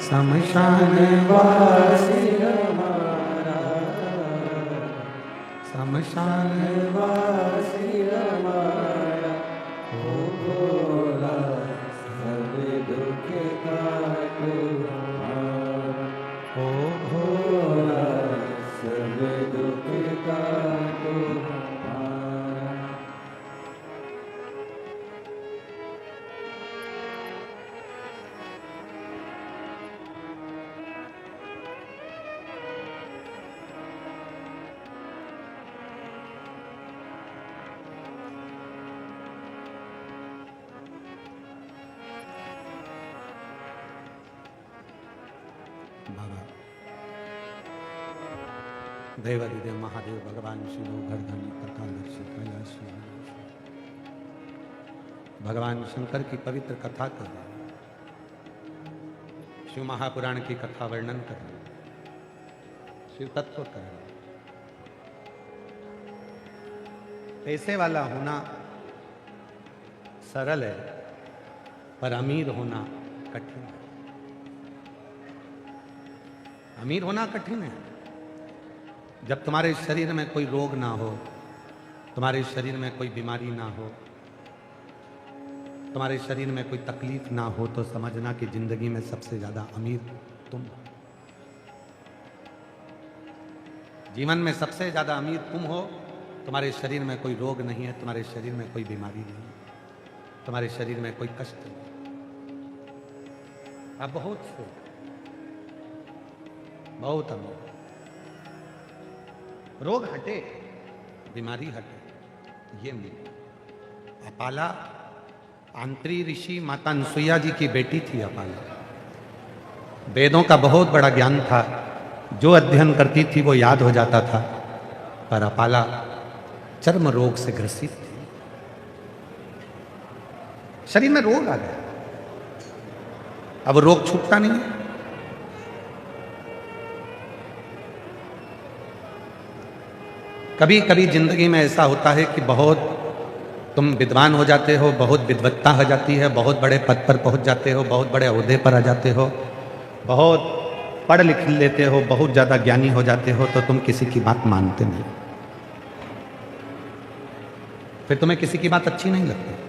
शमशान वासी हमारा, शमशान वासी हमारा। ओ भोला सब दुख काटो, ओ भोला सब दुख काटो। बाबा देवादिदेव महादेव भगवान शिव गर्धनी कथादर्शी कैलाशी भगवान शंकर की पवित्र कथा कर रहे, शिव महापुराण की कथा वर्णन कर रहे, शिव तत्व कर रहे। पैसे वाला होना सरल है, पर अमीर होना कठिन है। अमीर होना कठिन है। जब तुम्हारे शरीर में कोई रोग ना हो, तुम्हारे शरीर में कोई बीमारी ना हो, तुम्हारे शरीर में कोई तकलीफ ना हो, तो समझना कि जिंदगी में सबसे ज्यादा अमीर तुम हो। जीवन में सबसे ज्यादा अमीर तुम हो। तुम्हारे शरीर में कोई रोग नहीं है, तुम्हारे शरीर में कोई बीमारी नहीं है, तुम्हारे शरीर में कोई कष्ट नहीं। आप बहुत अमीर। रोग हटे, बीमारी हटे, ये मिले। अपाला आंत्री ऋषि माता अनसुईया जी की बेटी थी। अपाला वेदों का बहुत बड़ा ज्ञान था, जो अध्ययन करती थी वो याद हो जाता था, पर अपाला चर्म रोग से ग्रसित थी। शरीर में रोग आ गया, अब रोग छूटता नहीं है। कभी कभी जिंदगी में ऐसा होता है कि बहुत तुम विद्वान हो जाते हो, बहुत विद्वत्ता हो जाती है, बहुत बड़े पद पर पहुंच जाते हो, बहुत बड़े ओहदे पर आ जाते हो, बहुत पढ़ लिख लेते हो, बहुत ज़्यादा ज्ञानी हो जाते हो, तो तुम किसी की बात मानते नहीं। फिर तुम्हें किसी की बात अच्छी नहीं लगती।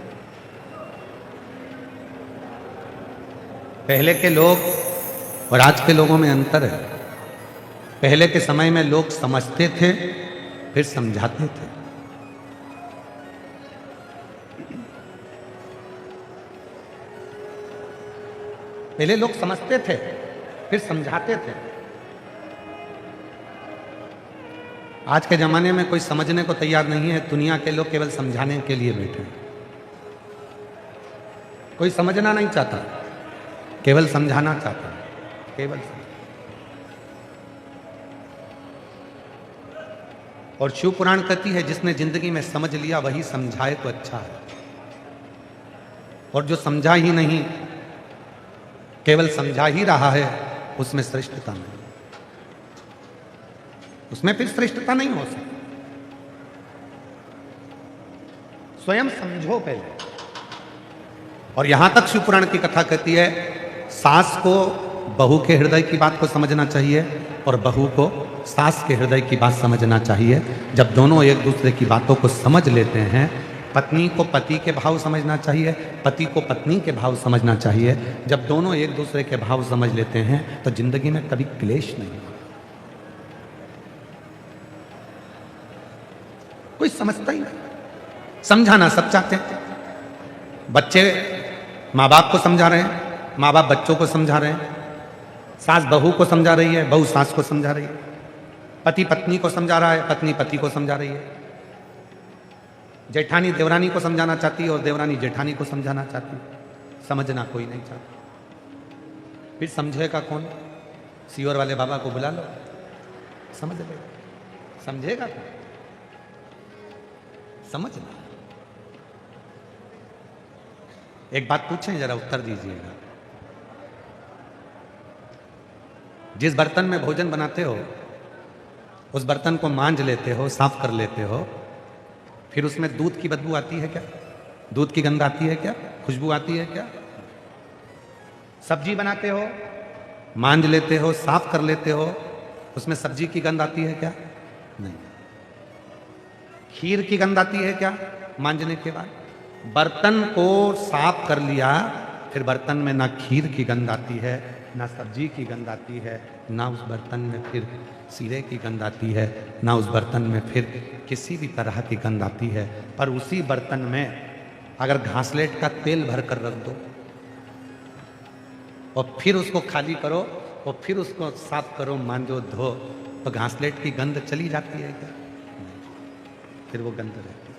पहले के लोग और आज के लोगों में अंतर है। पहले के समय में लोग समझते थे, फिर समझाते थे। पहले लोग समझते थे, फिर समझाते थे। आज के जमाने में कोई समझने को तैयार नहीं है। दुनिया के लोग केवल समझाने के लिए बैठे हैं। कोई समझना नहीं चाहता, केवल समझाना चाहता है, केवल और शिव पुराण कहती है, जिसने जिंदगी में समझ लिया वही समझाए तो अच्छा है, और जो समझा ही नहीं, केवल समझा ही रहा है, उसमें श्रेष्ठता नहीं, उसमें फिर श्रेष्ठता नहीं हो सकती। स्वयं समझो पहले। और यहां तक शिव पुराण की कथा कहती है, सास को बहू के हृदय की बात को समझना चाहिए और बहू को सास के हृदय की बात समझना चाहिए। जब दोनों एक दूसरे की बातों को समझ लेते हैं, पत्नी को पति के भाव समझना चाहिए, पति को पत्नी के भाव समझना चाहिए। जब दोनों एक दूसरे के भाव समझ लेते हैं तो जिंदगी में कभी क्लेश नहीं होगा। कोई समझता ही नहीं। समझाना सब चाहते हैं। बच्चे माँ बाप को समझा रहे हैं, माँ बाप बच्चों को समझा रहे हैं, सास बहू को समझा रही है, बहू सास को समझा रही है, पति पत्नी को समझा रहा है, पत्नी पति को समझा रही है, जेठानी देवरानी को समझाना चाहती है और देवरानी जेठानी को समझाना चाहती है। समझना कोई नहीं चाहता। फिर समझेगा कौन? सीओर वाले बाबा को बुला लो, समझ लेगा। समझेगा कौन? समझना। एक बात पूछें, जरा उत्तर दीजिएगा। जिस बर्तन में भोजन बनाते हो उस बर्तन को मांज लेते हो, साफ कर लेते हो, फिर उसमें दूध की बदबू आती है क्या? दूध की गंध आती है क्या? खुशबू आती है क्या? सब्जी बनाते हो, मांज लेते हो, साफ कर लेते हो, उसमें सब्जी की गंध आती है क्या? नहीं। खीर की गंध आती है क्या मांजने के बाद? बर्तन को साफ कर लिया, फिर बर्तन में ना खीर की गंध आती है, ना सब्जी की गंध आती है, ना उस बर्तन में फिर सीरे की गंध आती है, ना उस बर्तन में फिर किसी भी तरह की गंध आती है। पर उसी बर्तन में अगर घासलेट का तेल भर कर रख दो और फिर उसको खाली करो और फिर उसको साफ करो, मांजो, धो, तो घासलेट की गंध चली जाती है क्या? फिर वो गंध रहती है,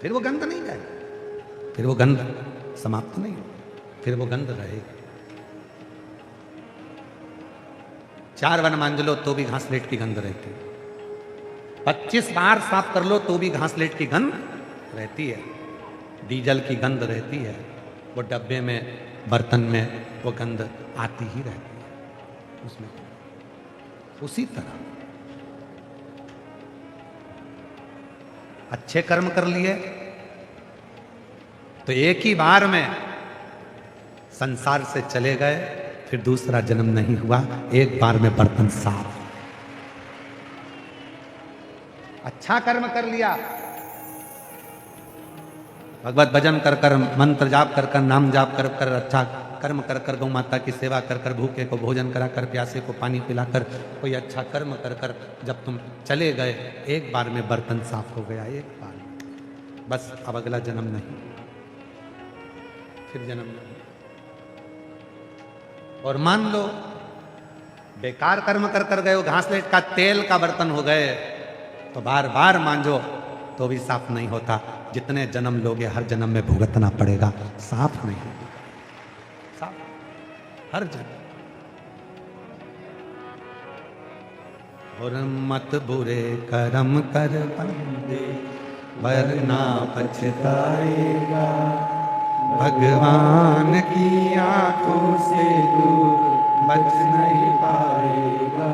फिर वो गंध नहीं जाएगी, फिर वो गंध समाप्त नहीं होगी, फिर वो गंध रहेगी। 4 बार मांज लो तो भी घासलेट की गंध रहती है, 25 बार साफ कर लो तो भी घासलेट की गंध रहती है, डीजल की गंध रहती है, वो डब्बे में बर्तन में वो गंध आती ही रहती है उसमें। उसी तरह अच्छे कर्म कर लिए तो एक ही बार में संसार से चले गए, फिर दूसरा जन्म नहीं हुआ, एक बार में बर्तन साफ। अच्छा कर्म कर लिया, भगवत भजन कर कर, मंत्र जाप कर कर, नाम जाप कर कर, अच्छा कर्म कर कर, गौ माता की सेवा कर कर, भूखे को भोजन करा कर, प्यासे को पानी पिलाकर, कोई अच्छा कर्म कर कर जब तुम चले गए, एक बार में बर्तन साफ हो गया, एक बार में। बस अब अगला जन्म नहीं, फिर जन्म नहीं। और मान लो बेकार कर्म कर कर गए हो, घासलेट का तेल का बर्तन हो गए, तो बार बार मांजो तो भी साफ नहीं होता। जितने जन्म लोगे हर जन्म में भुगतना पड़ेगा, साफ नहीं होगा, साफ हर जन्म। और मत बुरे कर्म कर बंदे, वरना पछताएगा, भगवान की आंखों से तू बच नहीं पाएगा,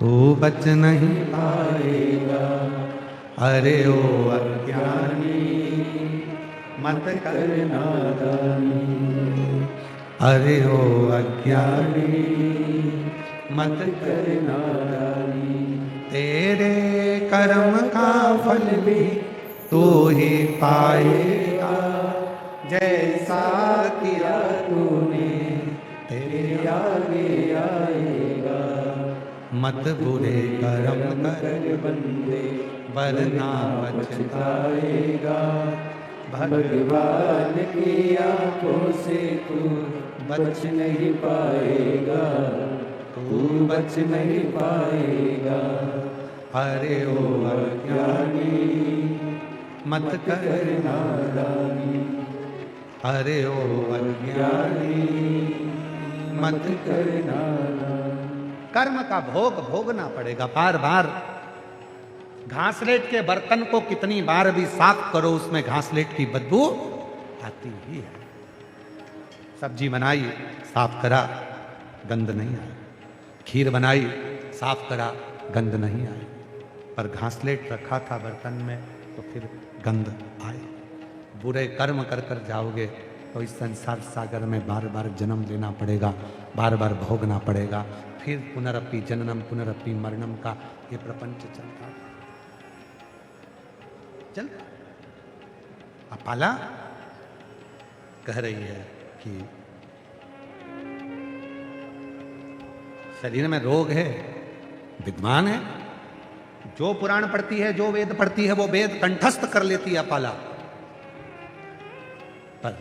तू बच नहीं पाएगा। अरे ओ अज्ञानी मत कर नादानी, अरे ओ अज्ञानी मत कर नादानी, तेरे कर्म का फल भी तू ही पाएगा, जैसा किया तूने तेरे आगे आएगा। मत बुरे कर्म कर बंदे, वरना पछताएगा, भगवान की आंखों से तू बच नहीं पाएगा, तू बच नहीं पाएगा। अरे ओ अज्ञानी मत कर नादानी, अरे ओ अज्ञानी मत कर नादानी। कर्म का भोग भोगना पड़ेगा बार बार। घासलेट के बर्तन को कितनी बार भी साफ करो, उसमें घासलेट की बदबू आती ही है। सब्जी बनाई, साफ करा, गंध नहीं आई। खीर बनाई, साफ करा, गंध नहीं आई। पर घासलेट रखा था बर्तन में तो फिर गंध आए। बुरे कर्म कर कर जाओगे तो इस संसार सागर में बार बार जन्म लेना पड़ेगा, बार बार भोगना पड़ेगा। फिर पुनरपि जननम पुनरपि मरणम का ये प्रपंच चलता चलता। अपाला कह रही है कि शरीर में रोग है, विद्वान है, जो पुराण पढ़ती है, जो वेद पढ़ती है, वो वेद कंठस्थ कर लेती है अपाला, पर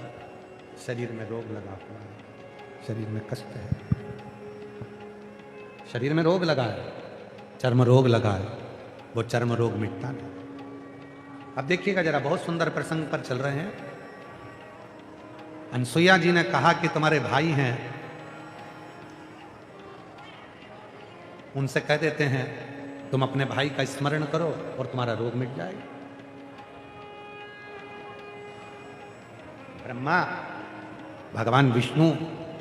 शरीर में रोग लगा हुआ है, शरीर में कष्ट है, शरीर में रोग लगा है, चर्म रोग लगा है, वो चर्म रोग मिटता नहीं। अब देखिएगा जरा, बहुत सुंदर प्रसंग पर चल रहे हैं। अनसुईया जी ने कहा कि तुम्हारे भाई हैं, उनसे कह देते हैं तुम अपने भाई का स्मरण करो और तुम्हारा रोग मिट जाएगा। ब्रह्मा, भगवान विष्णु,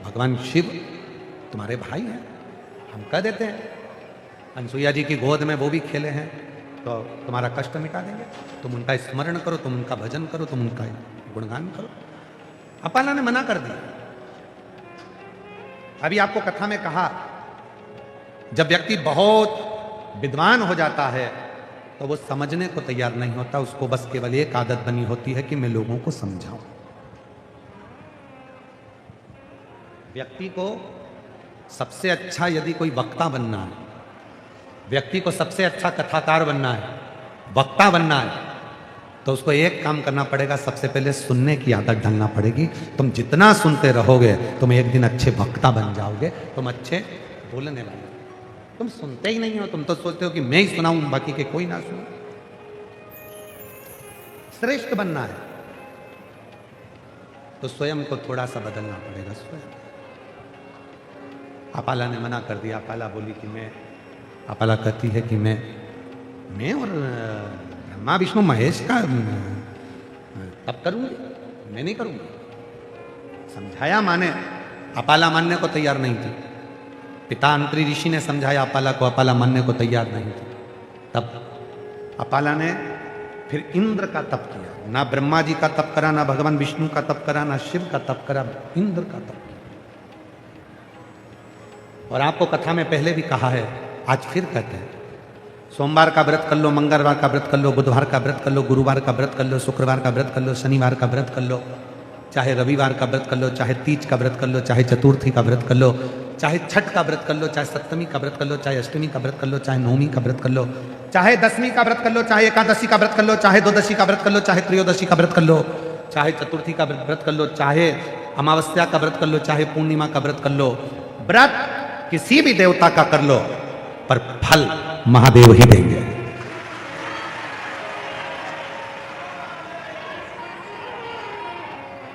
भगवान शिव तुम्हारे भाई हैं, हम कह देते हैं। अनसुईया जी की गोद में वो भी खेले हैं, तो तुम्हारा कष्ट मिटा देंगे। तुम उनका स्मरण करो, तुम उनका भजन करो, तुम उनका गुणगान करो। अपाला ने मना कर दिया। अभी आपको कथा में कहा, जब व्यक्ति बहुत विद्वान हो जाता है तो वो समझने को तैयार नहीं होता, उसको बस केवल एक आदत बनी होती है कि मैं लोगों को समझाऊं। व्यक्ति को सबसे अच्छा यदि कोई वक्ता बनना है, व्यक्ति को सबसे अच्छा कथाकार बनना है, वक्ता बनना है, तो उसको एक काम करना पड़ेगा, सबसे पहले सुनने की आदत डालना पड़ेगी। तुम जितना सुनते रहोगे तुम एक दिन अच्छे वक्ता बन जाओगे, तुम अच्छे बोलने वाले। तुम सुनते ही नहीं हो, तुम तो सोचते हो कि मैं ही सुनाऊं, बाकी के कोई ना सुने। श्रेष्ठ बनना है तो स्वयं को थोड़ा सा बदलना पड़ेगा। स्वयं अपाला ने मना कर दिया। अपाला बोली कि मैं, अपाला कहती है कि मैं और ब्रह्मा विष्णु महेश का तब करूंगी, मैं नहीं करूंगी। समझाया माने, अपाला मानने को तैयार नहीं थी। पिता अंतरी ऋषि ने समझाया अपाला को, अपाला मानने को तैयार नहीं थी। तब अपाला ने फिर इंद्र का तप किया। ना ब्रह्मा जी का तप करा, ना भगवान विष्णु का तप करा, ना शिव का तप करा, इंद्र का तप किया। और आपको कथा में पहले भी कहा है, आज फिर कहते हैं, सोमवार का व्रत कर लो, मंगलवार का व्रत कर लो, बुधवार का व्रत कर लो, गुरुवार का व्रत कर लो, शुक्रवार का व्रत कर लो, शनिवार का व्रत कर लो, चाहे रविवार का व्रत कर लो, चाहे तीज का व्रत कर लो, चाहे चतुर्थी का व्रत कर लो, चाहे छठ का व्रत कर लो, चाहे सप्तमी का व्रत कर लो, चाहे अष्टमी का व्रत कर लो, चाहे नवमी का व्रत कर लो, चाहे दसवीं का व्रत कर लो, चाहे एकादशी का व्रत कर लो, चाहे द्वादशी का व्रत कर लो, चाहे त्रयोदशी का व्रत कर लो, चाहे चतुर्थी का व्रत कर लो, चाहे अमावस्या का व्रत कर लो, चाहे पूर्णिमा का व्रत कर लो। व्रत किसी भी देवता का कर लो, पर फल महादेव ही देंगे।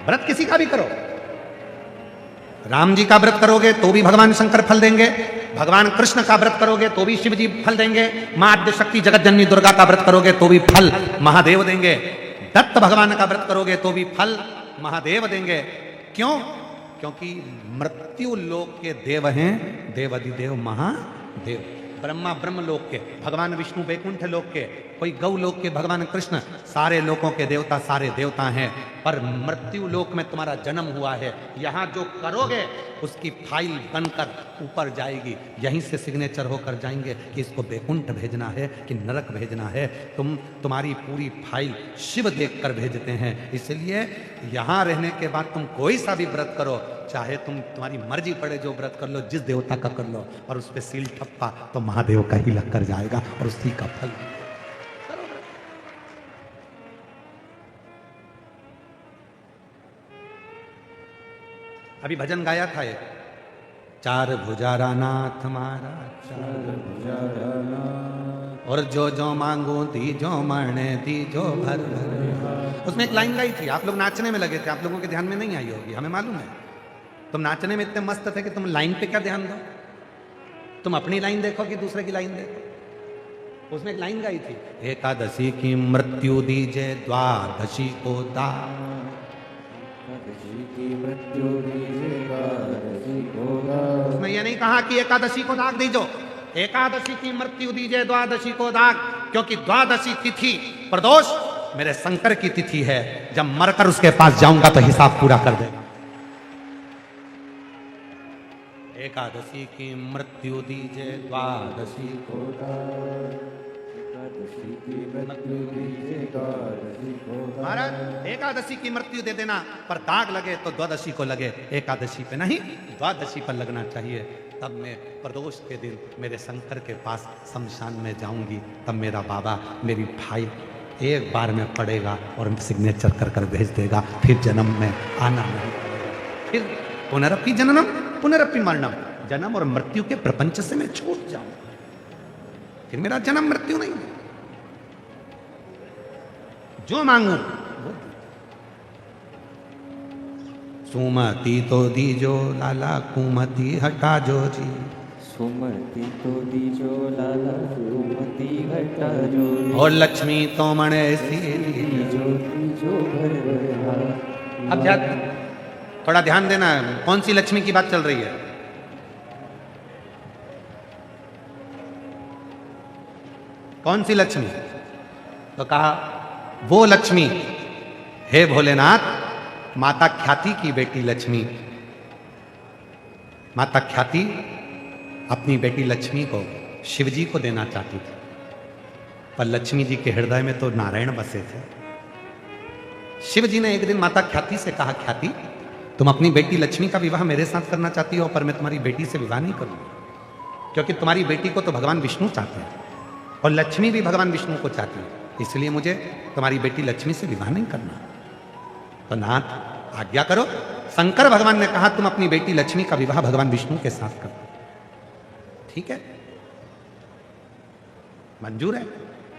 व्रत किसी का भी करो, राम जी का व्रत करोगे तो भी भगवान शंकर फल देंगे, भगवान कृष्ण का व्रत करोगे तो भी शिव जी फल देंगे, मां आद्य शक्ति जगत जननी दुर्गा का व्रत करोगे तो भी फल महादेव देंगे, दत्त भगवान का व्रत करोगे तो भी फल महादेव देंगे। क्यों? क्योंकि मृत्यु लोक के देव हैं देवाधिदेव महादेव। ब्रह्मा ब्रह्म लोक के, भगवान विष्णु वैकुंठ लोक के, कोई गौ लोक के भगवान कृष्ण, सारे लोकों के देवता सारे देवता हैं। पर मृत्यु लोक में तुम्हारा जन्म हुआ है, यहाँ जो करोगे उसकी फाइल बनकर ऊपर जाएगी, यहीं से सिग्नेचर होकर जाएंगे कि इसको वैकुंठ भेजना है कि नरक भेजना है। तुम्हारी पूरी फाइल शिव देखकर भेजते हैं। इसलिए यहाँ रहने के बाद तुम कोई सा भी व्रत करो, चाहे तुम्हारी मर्जी पड़े जो व्रत कर लो, जिस देवता का कर लो, और उस पर सील ठप्पा तो महादेव का ही लग कर जाएगा और उसी का फल। अभी भजन गाया था ये, चार भुजारा नाथ हमारा, चार भुजारा नाथ, और जो जो मांगो दी जो मरने दी जो भर भर। उसमें एक लाइन गाई थी, आप लोग नाचने में लगे थे, आप लोगों के ध्यान में नहीं आई होगी, हमें मालूम है। तुम नाचने में इतने मस्त थे कि तुम लाइन पे क्या ध्यान दो, तुम अपनी लाइन देखो कि दूसरे की लाइन देखो। उसमें एक लाइन गाई थी, एकादशी की मृत्यु दीजे द्वादशी को दान, उसमें यह नहीं कहा कि एकादशी को दाग दीजो, एकादशी की मृत्यु दीजिए द्वादशी को दाग, क्योंकि द्वादशी तिथि प्रदोष मेरे शंकर की तिथि है, जब मरकर उसके पास जाऊंगा तो हिसाब पूरा कर देगा। एकादशी की मृत्यु दीजिए द्वादशी को दाग, महाराज एकादशी की मृत्यु दे देना, पर दाग लगे तो द्वादशी को लगे, एकादशी पे नहीं द्वादशी पर लगना चाहिए। तब मैं प्रदोष के दिन मेरे शंकर के पास शमशान में जाऊंगी, तब मेरा बाबा मेरी फाइल एक बार में पढ़ेगा और सिग्नेचर कर कर भेज देगा, फिर जन्म में आना नहीं पड़ेगा। फिर पुनरपि जननम पुनरपि मरणम, जन्म और मृत्यु के प्रपंच से मैं छूट जाऊं, फिर मेरा जन्म मृत्यु नहीं। जो मांगू सुमति तो दीजो लाला, कुमति हटा जो जी, सुमति तो दीजो लाला, कुमति हटा जो, और लक्ष्मी तो मन ऐसी दीजो दीजो भर भर। अब थोड़ा ध्यान देना, कौन सी लक्ष्मी की बात चल रही है? कौन सी लक्ष्मी? तो कहा वो लक्ष्मी, हे भोलेनाथ, माता ख्याति की बेटी लक्ष्मी। माता ख्याति अपनी बेटी लक्ष्मी को शिवजी को देना चाहती थी, पर लक्ष्मी जी के हृदय में तो नारायण बसे थे। शिव जी ने एक दिन माता ख्याति से कहा, ख्याति तुम अपनी बेटी लक्ष्मी का विवाह मेरे साथ करना चाहती हो, पर मैं तुम्हारी बेटी से विवाह नहीं करूंगी, क्योंकि तुम्हारी बेटी को तो भगवान विष्णु चाहते हैं और लक्ष्मी भी भगवान विष्णु को चाहती है, इसलिए मुझे तुम्हारी बेटी लक्ष्मी से विवाह नहीं करना। तो नाथ आज्ञा करो। शंकर भगवान ने कहा तुम अपनी बेटी लक्ष्मी का विवाह भगवान विष्णु के साथ करो। ठीक है, मंजूर है।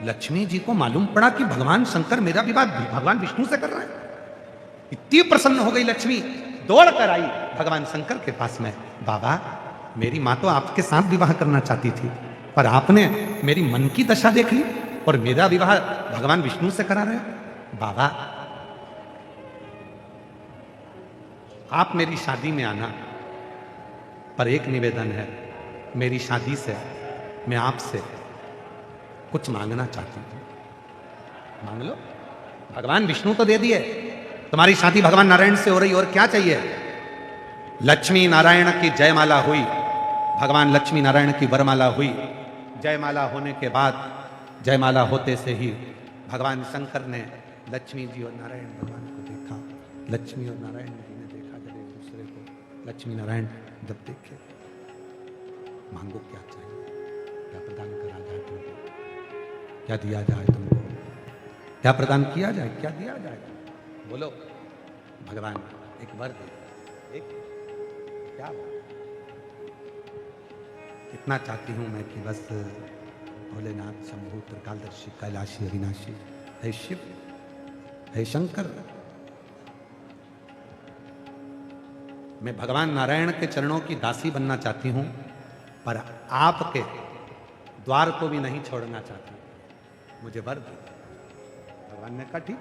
लक्ष्मी जी को मालूम पड़ा कि भगवान शंकर मेरा विवाह भगवान विष्णु से कर रहे हैं। इतनी प्रसन्न हो गई लक्ष्मी, दौड़ कर आई भगवान शंकर के पास में, बाबा मेरी माँ तो आपके साथ विवाह करना चाहती थी, पर आपने मेरी मन की दशा देख ली और मेरा विवाह भगवान विष्णु से करा रहे हो। बाबा आप मेरी शादी में आना, पर एक निवेदन है, मेरी शादी से मैं आपसे कुछ मांगना चाहती हूँ। मांग लो। भगवान विष्णु तो दे दिए, तुम्हारी शादी भगवान नारायण से हो रही, और क्या चाहिए? लक्ष्मी नारायण की जयमाला हुई, भगवान लक्ष्मी नारायण की वरमाला हुई। जयमाला होने के बाद, जयमाला होते से ही भगवान शंकर ने लक्ष्मी जी और नारायण भगवान को देखा। लक्ष्मी और नारायण जी ने देखा जब एक दूसरे को, लक्ष्मी नारायण जब देखे, मांगो क्या चाहिए, क्या प्रदान करा जाए तुमको, क्या दिया जाए तुमको, क्या प्रदान किया जाए, क्या दिया जाए? बोलो। भगवान एक वर दे, एक क्या इतना चाहती हूं मैं कि बस भोलेनाथ, शंभु, त्रिकालदर्शी, कैलाशी, अविनाशी, हे शिव, हे शंकर, मैं भगवान नारायण के चरणों की दासी बनना चाहती हूं, पर आपके द्वार को भी नहीं छोड़ना चाहती, मुझे वर दो। भगवान ने कहा ठीक।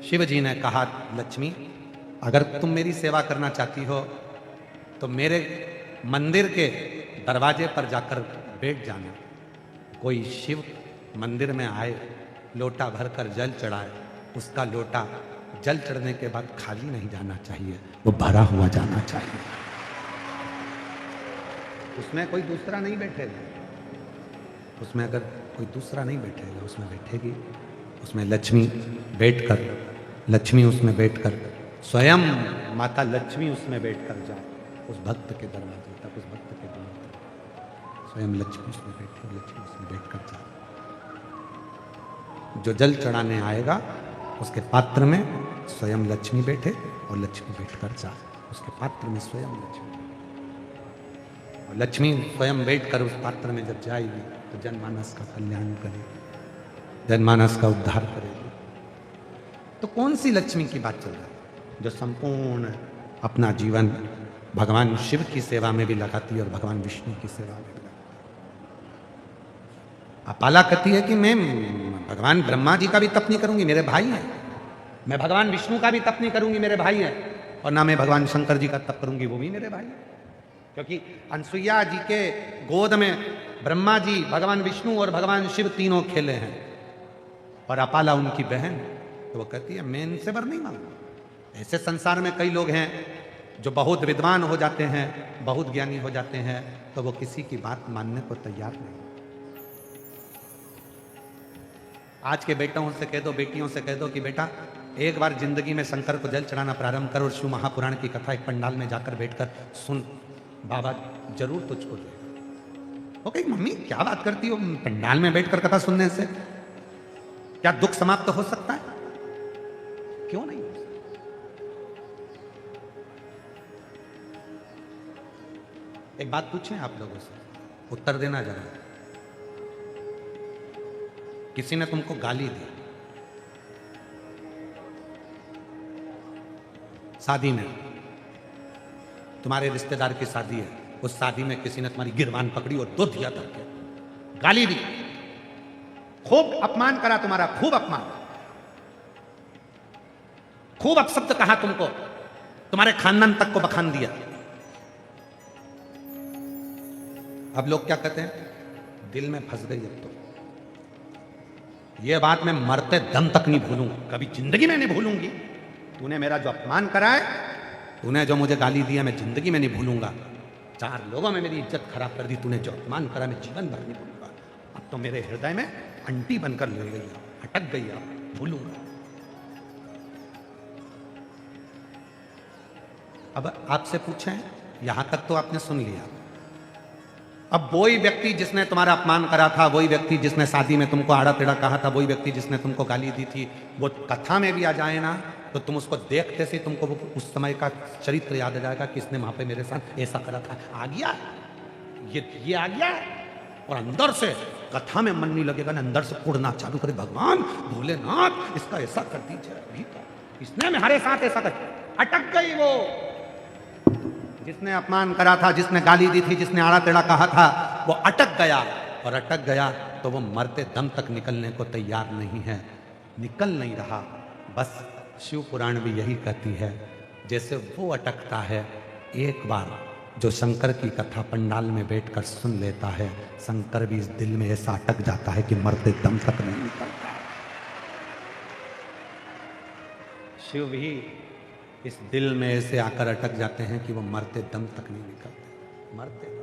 शिव जी ने कहा, लक्ष्मी अगर तुम मेरी सेवा करना चाहती हो तो मेरे मंदिर के दरवाजे पर जाकर बैठ जाना। कोई शिव मंदिर में आए, लोटा भरकर जल चढ़ाए, उसका लोटा जल चढ़ने के बाद खाली नहीं जाना चाहिए, वो भरा हुआ जाना चाहिए। उसमें कोई दूसरा नहीं बैठेगा, उसमें अगर कोई दूसरा नहीं बैठेगा, उसमें बैठेगी, उसमें लक्ष्मी बैठकर, लक्ष्मी उसमें बैठकर, स्वयं माता लक्ष्मी उसमें बैठकर जाए उस भक्त के दरवाजे तक, उस भक्त के द्वार तक, स्वयं लक्ष्मी उसमें बैठे, लक्ष्मी उसमें बैठकर जाए। जो जल चढ़ाने आएगा उसके पात्र में स्वयं लक्ष्मी बैठे और लक्ष्मी बैठकर जाए, उसके पात्र में स्वयं लक्ष्मी, और लक्ष्मी स्वयं बैठकर उस पात्र में जब जाएगी तो जनमानस का कल्याण करेगी, जनमानस का उद्धार करेगी। तो कौन सी लक्ष्मी की बात चल रही है? जो संपूर्ण अपना जीवन भगवान शिव की सेवा में भी लगाती है और भगवान विष्णु की सेवा में भी लगाती है। अपाला कहती है कि मैं भगवान ब्रह्मा जी का भी तप नहीं करूंगी, मेरे भाई हैं, मैं भगवान विष्णु का भी तप नहीं करूंगी, मेरे भाई हैं, और ना मैं भगवान शंकर जी का तप करूंगी, वो भी मेरे भाई हैं। क्योंकि अनसुईया जी के गोद में ब्रह्मा जी, भगवान विष्णु और भगवान शिव तीनों खेले हैं, और अपाला उनकी बहन, तो वो कहती है मैं इनसे वर नहीं मांगूंगा। ऐसे संसार में कई लोग हैं जो बहुत विद्वान हो जाते हैं, बहुत ज्ञानी हो जाते हैं, तो वो किसी की बात मानने को तैयार नहीं। आज के बेटों से कह दो, बेटियों से कह दो कि बेटा एक बार जिंदगी में शंकर को जल चढ़ाना प्रारंभ करो, शिव महापुराण की कथा एक पंडाल में जाकर बैठकर सुन, बाबा जरूर तुझको देगा। वो कही मम्मी क्या बात करती हो, पंडाल में बैठकर कथा सुनने से क्या दुख समाप्त हो सकता है? क्यों नहीं? एक बात पूछें आप लोगों से, उत्तर देना जरा। किसी ने तुमको गाली दी शादी में, तुम्हारे रिश्तेदार की शादी है, उस शादी में किसी ने तुम्हारी गिरबान पकड़ी और 2 दिया करके गाली दी, खूब अपमान करा तुम्हारा, खूब अपमान, खूब अपशब्द कहा तुमको, तुम्हारे खानदान तक को बखान दिया। अब लोग क्या कहते हैं? दिल में फंस गई अब तो, ये बात मैं मरते दम तक नहीं भूलूंगा, कभी जिंदगी में नहीं भूलूंगी। तूने मेरा जो अपमान करा है, तूने जो मुझे गाली दिया, मैं जिंदगी में नहीं भूलूंगा। 4 लोगों में मेरी इज्जत खराब कर दी तूने, जो अपमान करा मैं जीवन भर नहीं भूलूंगा। अब तो मेरे हृदय में अंटी बनकर ले गई, अटक गई, अब भूलूंगा। अब आपसे पूछें, यहां तक तो आपने सुन लिया। अब वही व्यक्ति जिसने तुम्हारा अपमान करा था, वही व्यक्ति जिसने शादी में तुमको आड़ा टेढ़ा कहा था, वही व्यक्ति जिसने तुमको गाली दी थी, वो कथा में भी आ जाए ना, तो तुम उसको देखते से तुमको वो उस समय का चरित्र याद आ जाएगा कि इसने वहां पे मेरे साथ ऐसा करा था। आ गया ये आ गया, और अंदर से कथा में मन नहीं लगेगा ना, अंदर से उड़ना चालू करे, भगवान भोलेनाथ इसका ऐसा कर दीजिए, अभी इसने हमारे साथ ऐसा कर। अटक गई वो जिसने अपमान करा था, जिसने गाली दी थी, जिसने आड़ा टेढ़ा कहा था, वो अटक गया, और अटक गया तो वो मरते दम तक निकलने को तैयार नहीं है, निकल नहीं रहा। बस शिव पुराण भी यही कहती है, जैसे वो अटकता है, एक बार जो शंकर की कथा पंडाल में बैठकर सुन लेता है, शंकर भी इस दिल में ऐसा अटक जाता है कि मरते दम तक नहीं निकलता। शिव भी इस दिल में ऐसे आकर अटक जाते हैं कि वो मरते दम तक नहीं निकलते, मरते दम।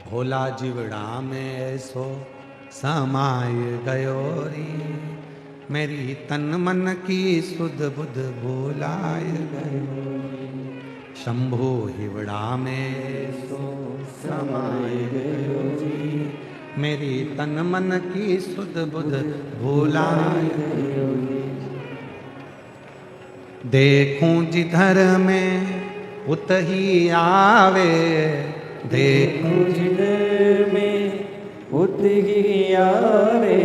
भोला जीवड़ा में ऐसो समाय गयो री, मेरी तन मन की सुध बुध भोलाय गयो। शंभु हिवड़ा में ऐसो समाय गयो री, मेरी तन मन की सुध बुध भोलाय गयो। देखूं जिधर में उत ही आवे, देखूं जिधर में उत ही आवे,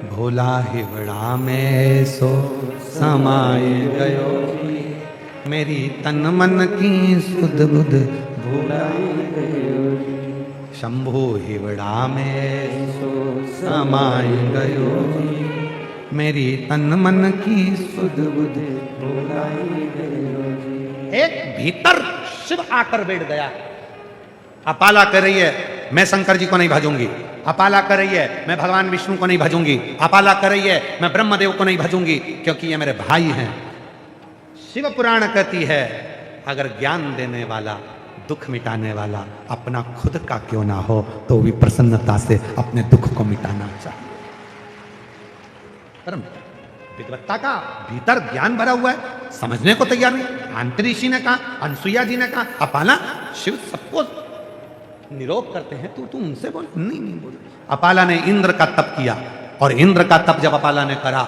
भोला हिवड़ा में सो समाय गयो, मेरी तन मन की सुध बुध भोलाय गयो। शंभु हिवड़ा में सो समाय गयो, मेरी तन मन की सुध बुध भोलाय गयो। एक भीतर शिव आकर बैठ गया। अपाला कर रही है, मैं शंकर जी को नहीं भजूंगी। अपाला कर रही है, मैं भगवान विष्णु को नहीं भजूंगी। अपाला कर रही है, मैं ब्रह्मदेव को नहीं भजूंगी, क्योंकि ये मेरे भाई हैं। शिव पुराण कहती है, अगर ज्ञान देने वाला, दुख मिटाने वाला अपना खुद का क्यों ना हो, तो भी प्रसन्नता से अपने दुख को मिटाना चाहिए। विद्वत्ता का भीतर ज्ञान भरा हुआ है, समझने को तैयार नहीं। आंतरी ऋषि ने कहा, अनसुईया जी ने कहा, अपाला शिव सबको निरोध करते हैं, तो तू उनसे बोल। नहीं नहीं बोल। अपाला ने इंद्र का तप किया, और इंद्र का तप जब अपाला ने करा,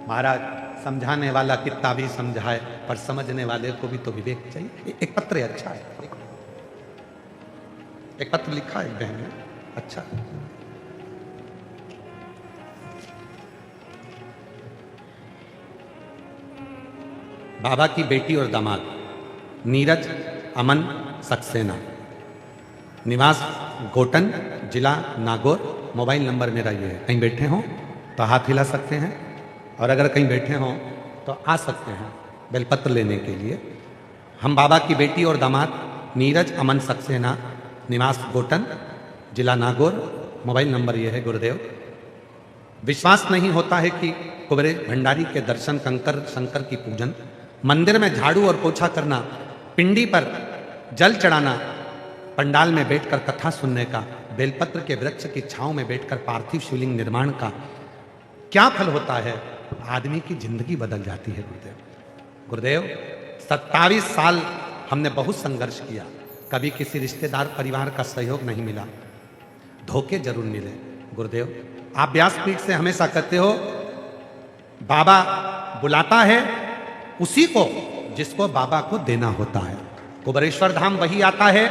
महाराज समझाने वाला कितना भी समझाए, पर समझने वाले को भी तो विवेक चाहिए। एक पत्र है, अच्छा है, एक पत्र लिखा है बहन ने, अच्छा। बाबा की बेटी और दामाद नीरज अमन सक्सेना, निवास गोटन, जिला नागौर। मोबाइल नंबर मेरा ये है। कहीं बैठे हों तो हाथ हिला सकते हैं, और अगर कहीं बैठे हों तो आ सकते हैं बेलपत्र लेने के लिए। हम बाबा की बेटी और दामाद नीरज अमन सक्सेना, निवास गोटन, जिला नागौर। मोबाइल नंबर ये है गुरुदेव। विश्वास नहीं होता है कि कुबेर भंडारी के दर्शन, कंकर शंकर की पूजन, मंदिर में झाड़ू और पोछा करना, पिंडी पर जल चढ़ाना, पंडाल में बैठकर कथा सुनने का, बेलपत्र के वृक्ष की छांव में बैठकर पार्थिव शिवलिंग निर्माण का क्या फल होता है? आदमी की जिंदगी बदल जाती है गुरुदेव। गुरुदेव 27 साल हमने बहुत संघर्ष किया, कभी किसी रिश्तेदार परिवार का सहयोग नहीं मिला, धोखे जरूर मिले। गुरुदेव आप व्यासपीठ से हमेशा कहते हो, बाबा बुलाता है उसी को जिसको बाबा को देना होता है। कुबेरेश्वर धाम वही आता है,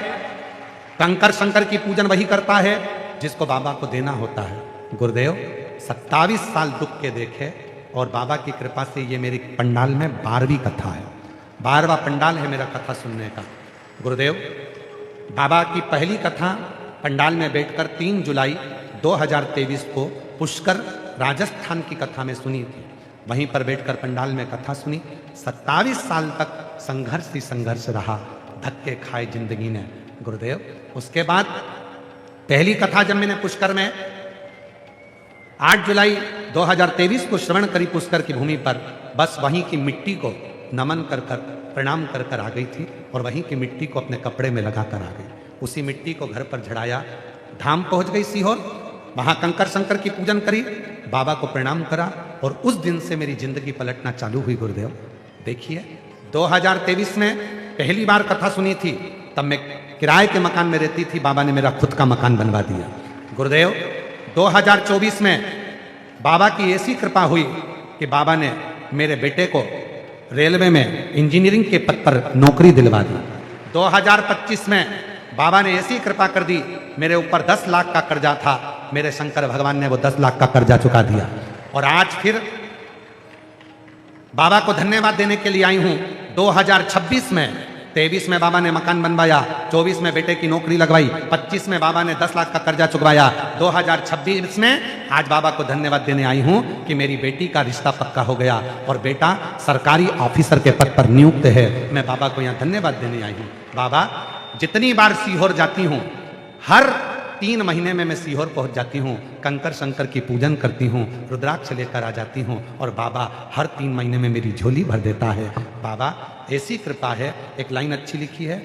कंकर शंकर की पूजन वही करता है जिसको बाबा को देना होता है। गुरुदेव 27 साल दुख के देखे, और बाबा की कृपा से ये मेरी पंडाल में 12वीं कथा है, 12वां पंडाल है मेरा कथा सुनने का। गुरुदेव बाबा की पहली कथा पंडाल में बैठकर 3 जुलाई 2023 को पुष्कर राजस्थान की कथा में सुनी थी। वहीं पर बैठकर पंडाल में कथा सुनी। 27 साल तक संघर्ष ही संघर्ष रहा, धक्के खाए जिंदगी ने। गुरुदेव उसके बाद पहली कथा जब मैंने पुष्कर में 8 जुलाई 2023 को श्रवण करी पुष्कर की भूमि पर, बस वहीं की मिट्टी को नमन कर कर प्रणाम कर कर आ गई थी, और वहीं की मिट्टी को अपने कपड़े में लगा कर आ गई। उसी मिट्टी को घर पर झड़ाया, धाम पहुंच गई सीहोर, वहां कंकर शंकर की पूजन करी, बाबा को प्रणाम करा, और उस दिन से मेरी जिंदगी पलटना चालू हुई। गुरुदेव देखिए 2023 में पहली बार कथा सुनी थी, तब मैं किराए के मकान में रहती थी, बाबा ने मेरा खुद का मकान बनवा दिया। गुरुदेव 2024 में बाबा की ऐसी कृपा हुई कि बाबा ने मेरे बेटे को रेलवे में इंजीनियरिंग के पद पर नौकरी दिलवा दी। 2025 में बाबा ने ऐसी कृपा कर दी, मेरे ऊपर 10 लाख का कर्जा था, मेरे शंकर भगवान ने वो 10 लाख का कर्जा चुका दिया। और आज फिर बाबा को धन्यवाद देने के लिए आई हूं 2026 में 23 में बाबा ने मकान बनवाया, 24 में बेटे की नौकरी लगवाई, 25 में बाबा ने 10 लाख का कर्जा चुकवाया, 2026 में आज बाबा को धन्यवाद देने आई हूं कि मेरी बेटी का रिश्ता पक्का हो गया और बेटा सरकारी ऑफिसर के पद पर नियुक्त है। मैं बाबा को यहाँ धन्यवाद देने आई हूँ। बाबा, जितनी बार सीहोर जाती हूँ, हर 3 महीने में मैं सीहोर पहुंच जाती हूँ, कंकर शंकर की पूजन करती हूँ, रुद्राक्ष लेकर आ जाती हूँ और बाबा हर 3 महीने में मेरी झोली भर देता है। बाबा ऐसी कृपा है। एक लाइन अच्छी लिखी है,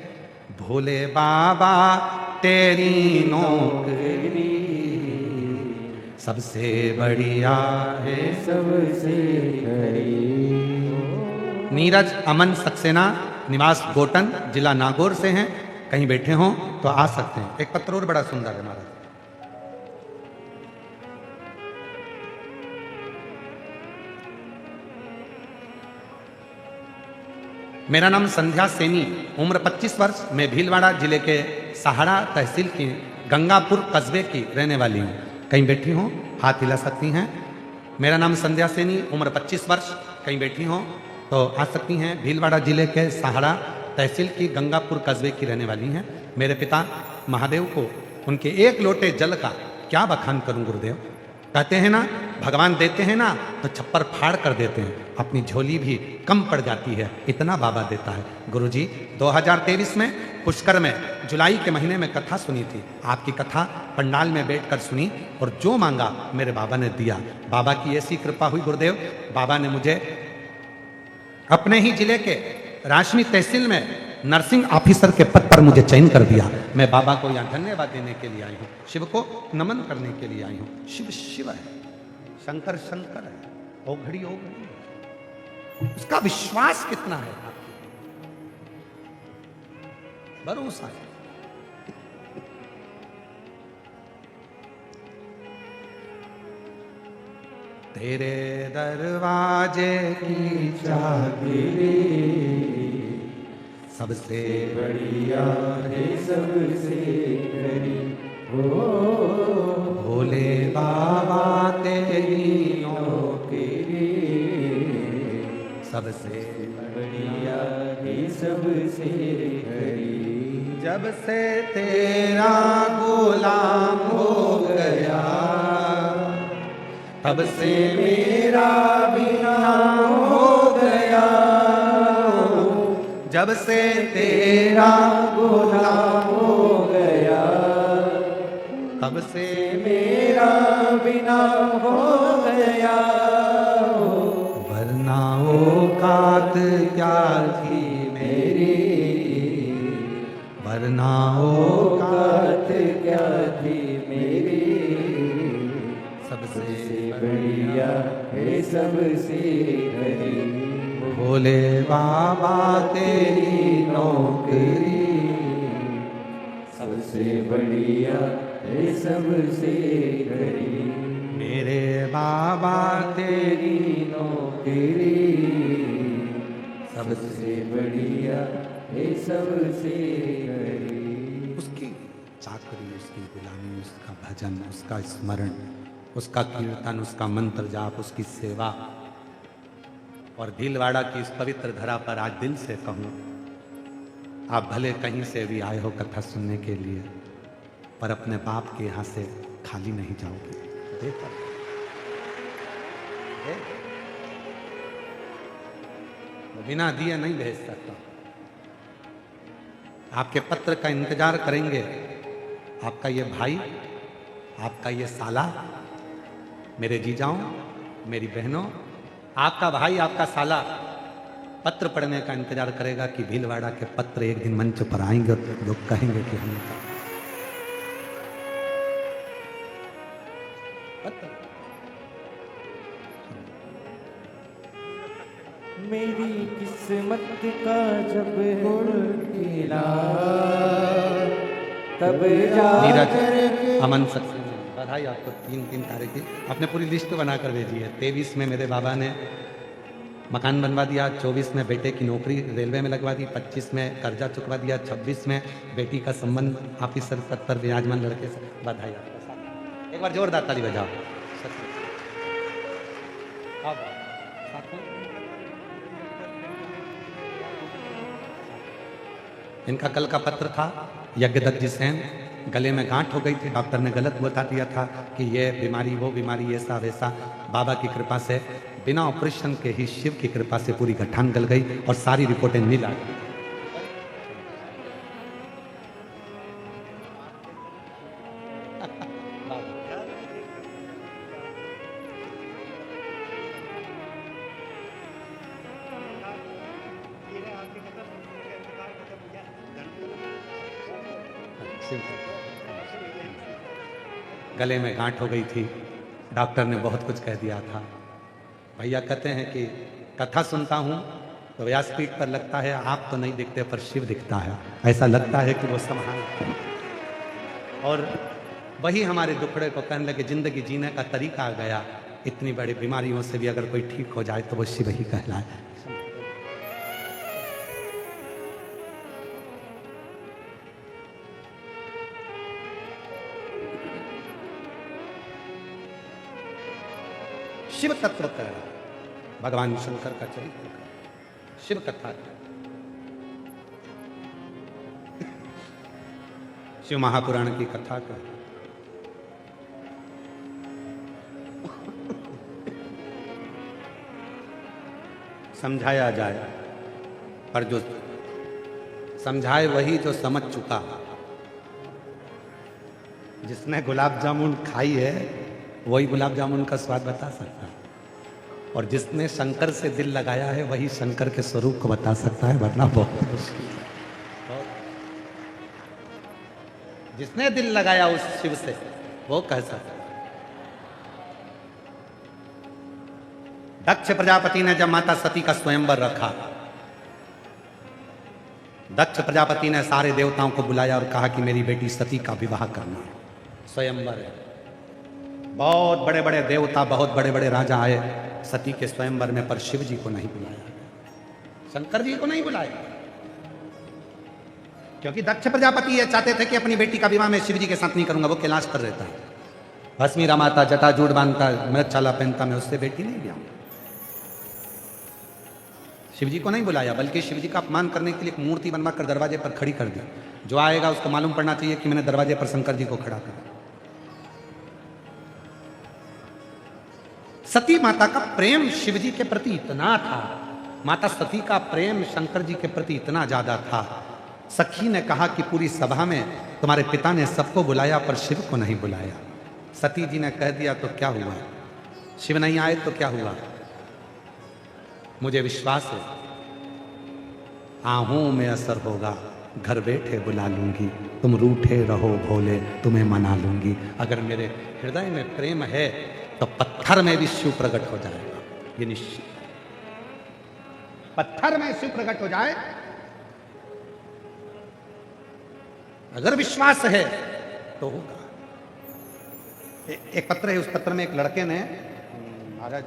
भोले बाबा तेरी नौकरी सबसे बढ़िया है सबसे नीरज अमन सक्सेना, निवास गोटन, जिला नागौर से हैं। कहीं बैठे हों तो आ सकते हैं। एक पत्र और बड़ा सुंदर है महाराज। मेरा नाम संध्या सैनी, उम्र 25 वर्ष। मैं भीलवाड़ा जिले के सहाड़ा तहसील की गंगापुर कस्बे की रहने वाली हूँ। कहीं बैठी हों, हाथ हिला सकती हैं। मेरा नाम संध्या सैनी, उम्र 25 वर्ष। कहीं बैठी हों तो आ सकती हैं। भीलवाड़ा जिले के सहाड़ा तहसील की गंगापुर कस्बे की रहने वाली हैं। मेरे पिता महादेव को उनके एक लोटे जल का क्या बखान करूं गुरुदेव। कहते हैं ना, भगवान देते हैं ना तो छप्पर फाड़ कर देते हैं, अपनी झोली भी कम पड़ जाती है, इतना बाबा देता है। गुरुजी 2023 में पुष्कर में जुलाई के महीने में कथा सुनी थी। आपकी कथा पंडाल में बैठकर सुनी और जो मांगा मेरे बाबा ने दिया। बाबा की ऐसी कृपा हुई गुरुदेव, बाबा ने मुझे अपने ही जिले के राशमी तहसील में नर्सिंग ऑफिसर के पद पर मुझे चयन कर दिया। मैं बाबा को यहाँ धन्यवाद देने के लिए आई हूँ, शिव को नमन करने के लिए आई हूँ। शिव शिव है, शंकर शंकर है, ओघड़ी ओघड़ी है। उसका विश्वास कितना है, भरोसा है। तेरे दरवाजे की चाबी सबसे बढ़िया है सबसे भोले बाबा तेरी नौकरी सबसे बढ़िया है सबसे जब से तेरा गुलाम हो गया तब से मेरा बिना हो गया। जब से तेरा गुलाम हो गया तब से मेरा बिना हो गया। वरना औकात क्या थी मेरी, वरना औकात क्या थी मेरी, सबसे बढ़िया है सबसे भोले बाबा तेरी नौकरी सबसे बढ़िया है सबसे मेरे बाबा तेरी नौकरी सबसे बढ़िया है सबसे उसकी चाकरी, उसकी गुलामी, उसका भजन, उसका स्मरण, उसका कीर्तन, उसका मंत्र जाप, उसकी सेवा। और भीलवाड़ा की इस पवित्र धरा पर आज दिल से कहूँ, आप भले कहीं से भी आए हो कथा सुनने के लिए, पर अपने बाप के यहाँ से खाली नहीं जाओगे। देखो बिना दिए नहीं भेज सकता। आपके पत्र का इंतजार करेंगे। आपका ये भाई, आपका ये साला, मेरे जीजाओं, मेरी बहनों, आपका भाई, आपका साला पत्र पढ़ने का इंतजार करेगा कि भीलवाड़ा के पत्र एक दिन मंच पर आएंगे तो लोग कहेंगे कि हमने पत्र। मेरी किस्मत का जब खिला तब नीरज अमन सक्सेना, बधाई आपको। 3 तारीख की आपने पूरी लिस्ट बनाकर भेजी है। 23 में मेरे बाबा ने मकान बनवा दिया, 24 में बेटे की नौकरी रेलवे में लगवा दी, 25 में कर्जा चुकवा दिया, 26 में बेटी का संबंध ऑफिसर पद पर विराजमान लड़के से। बधाई आपको। एक बार जोरदार ताली बजाओ। इनका कल का पत्र था यज्ञदत्त जी सेन, गले में गांठ हो गई थी, डॉक्टर ने गलत बता दिया था कि ये बीमारी वो बीमारी ऐसा वैसा। बाबा की कृपा से बिना ऑपरेशन के ही शिव की कृपा से पूरी गठान गल गई और सारी रिपोर्टें नील आ गई। गले में गांठ हो गई थी, डॉक्टर ने बहुत कुछ कह दिया था। भैया कहते हैं कि कथा सुनता हूँ तो व्यासपीठ पर लगता है आप तो नहीं दिखते पर शिव दिखता है, ऐसा लगता है कि वो संभाल। और वही हमारे दुखड़े को कहने लगे जिंदगी जीने का तरीका आ गया, इतनी बड़ी बीमारियों से भी अगर कोई ठीक हो जाए तो वो शिव ही कहलाए। शिव तत्व का भगवान शंकर का चरित्र का शिव कथा शिव महापुराण की कथा का समझाया जाए, पर जो समझाए वही जो समझ चुका। जिसने गुलाब जामुन खाई है वही गुलाब जामुन का स्वाद बता सकता है, और जिसने शंकर से दिल लगाया है वही शंकर के स्वरूप को बता सकता है, वरना बहुत मुश्किल है। जिसने दिल लगाया उस शिव से वो कह सकता है। दक्ष प्रजापति ने जब माता सती का स्वयंवर रखा, दक्ष प्रजापति ने सारे देवताओं को बुलाया और कहा कि मेरी बेटी सती का विवाह करना है, स्वयंवर है। बहुत बड़े बड़े देवता, बहुत बड़े बड़े राजा आए सती के स्वयंवर में, पर शिव जी को नहीं बुलाया, शंकर जी को नहीं बुलाया, क्योंकि दक्ष प्रजापति ये चाहते थे कि अपनी बेटी का विवाह मैं शिव जी के साथ नहीं करूंगा, वो कैलाश पर रहता है, भस्मी रमाता, जटाजूट बांधता, मृत चाला पहनता, मैं उससे बेटी नहीं लिया। शिव जी को नहीं बुलाया, बल्कि शिव जी का अपमान करने के लिए एक मूर्ति बनवा कर दरवाजे पर खड़ी कर दी। जो आएगा उसको मालूम पड़ना चाहिए कि मैंने दरवाजे पर शंकर जी को खड़ा कर। सती माता का प्रेम शिव जी के प्रति इतना था, माता सती का प्रेम शंकर जी के प्रति इतना ज्यादा था। सखी ने कहा कि पूरी सभा में तुम्हारे पिता ने सबको बुलाया पर शिव को नहीं बुलाया। सती जी ने कह दिया तो क्या हुआ, शिव नहीं आए तो क्या हुआ, मुझे विश्वास है आहूं में असर होगा, घर बैठे बुला लूंगी, तुम रूठे रहो भोले तुम्हें मना लूंगी। अगर मेरे हृदय में प्रेम है तो पत्थर में भी शिव प्रकट हो जाएगा, ये निश्चित। पत्थर में शिव प्रकट हो जाए, अगर विश्वास है तो होगा। एक पत्र है, उस पत्र में एक लड़के ने महाराज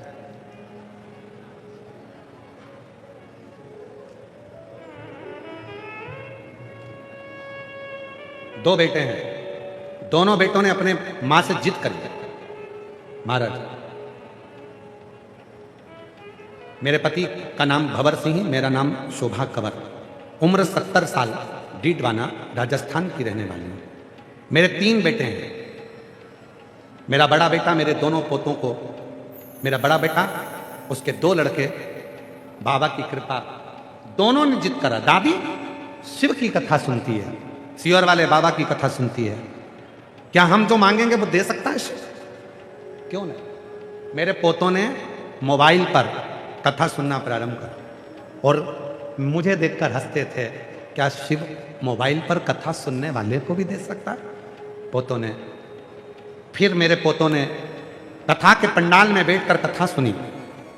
दो बेटे हैं, दोनों बेटों ने अपने मां से जिद कर लिया, महाराज मेरे पति का नाम भंवर सिंह, मेरा नाम शोभा कंवर, उम्र 70 साल, डीडवाना राजस्थान की रहने वाली हूं। मेरे 3 बेटे हैं। मेरा बड़ा बेटा मेरे दोनों पोतों को, मेरा बड़ा बेटा उसके 2 लड़के, बाबा की कृपा दोनों ने जिद करा, दादी शिव की कथा सुनती है, सियोर वाले बाबा की कथा सुनती है, क्या हम जो मांगेंगे वो दे सकता है शिव, क्यों नहीं। मेरे पोतों ने मोबाइल पर कथा सुनना प्रारंभ करा और मुझे देखकर हंसते थे, क्या शिव मोबाइल पर कथा सुनने वाले को भी दे सकता है। पोतों ने, फिर मेरे पोतों ने कथा के पंडाल में बैठकर कथा सुनी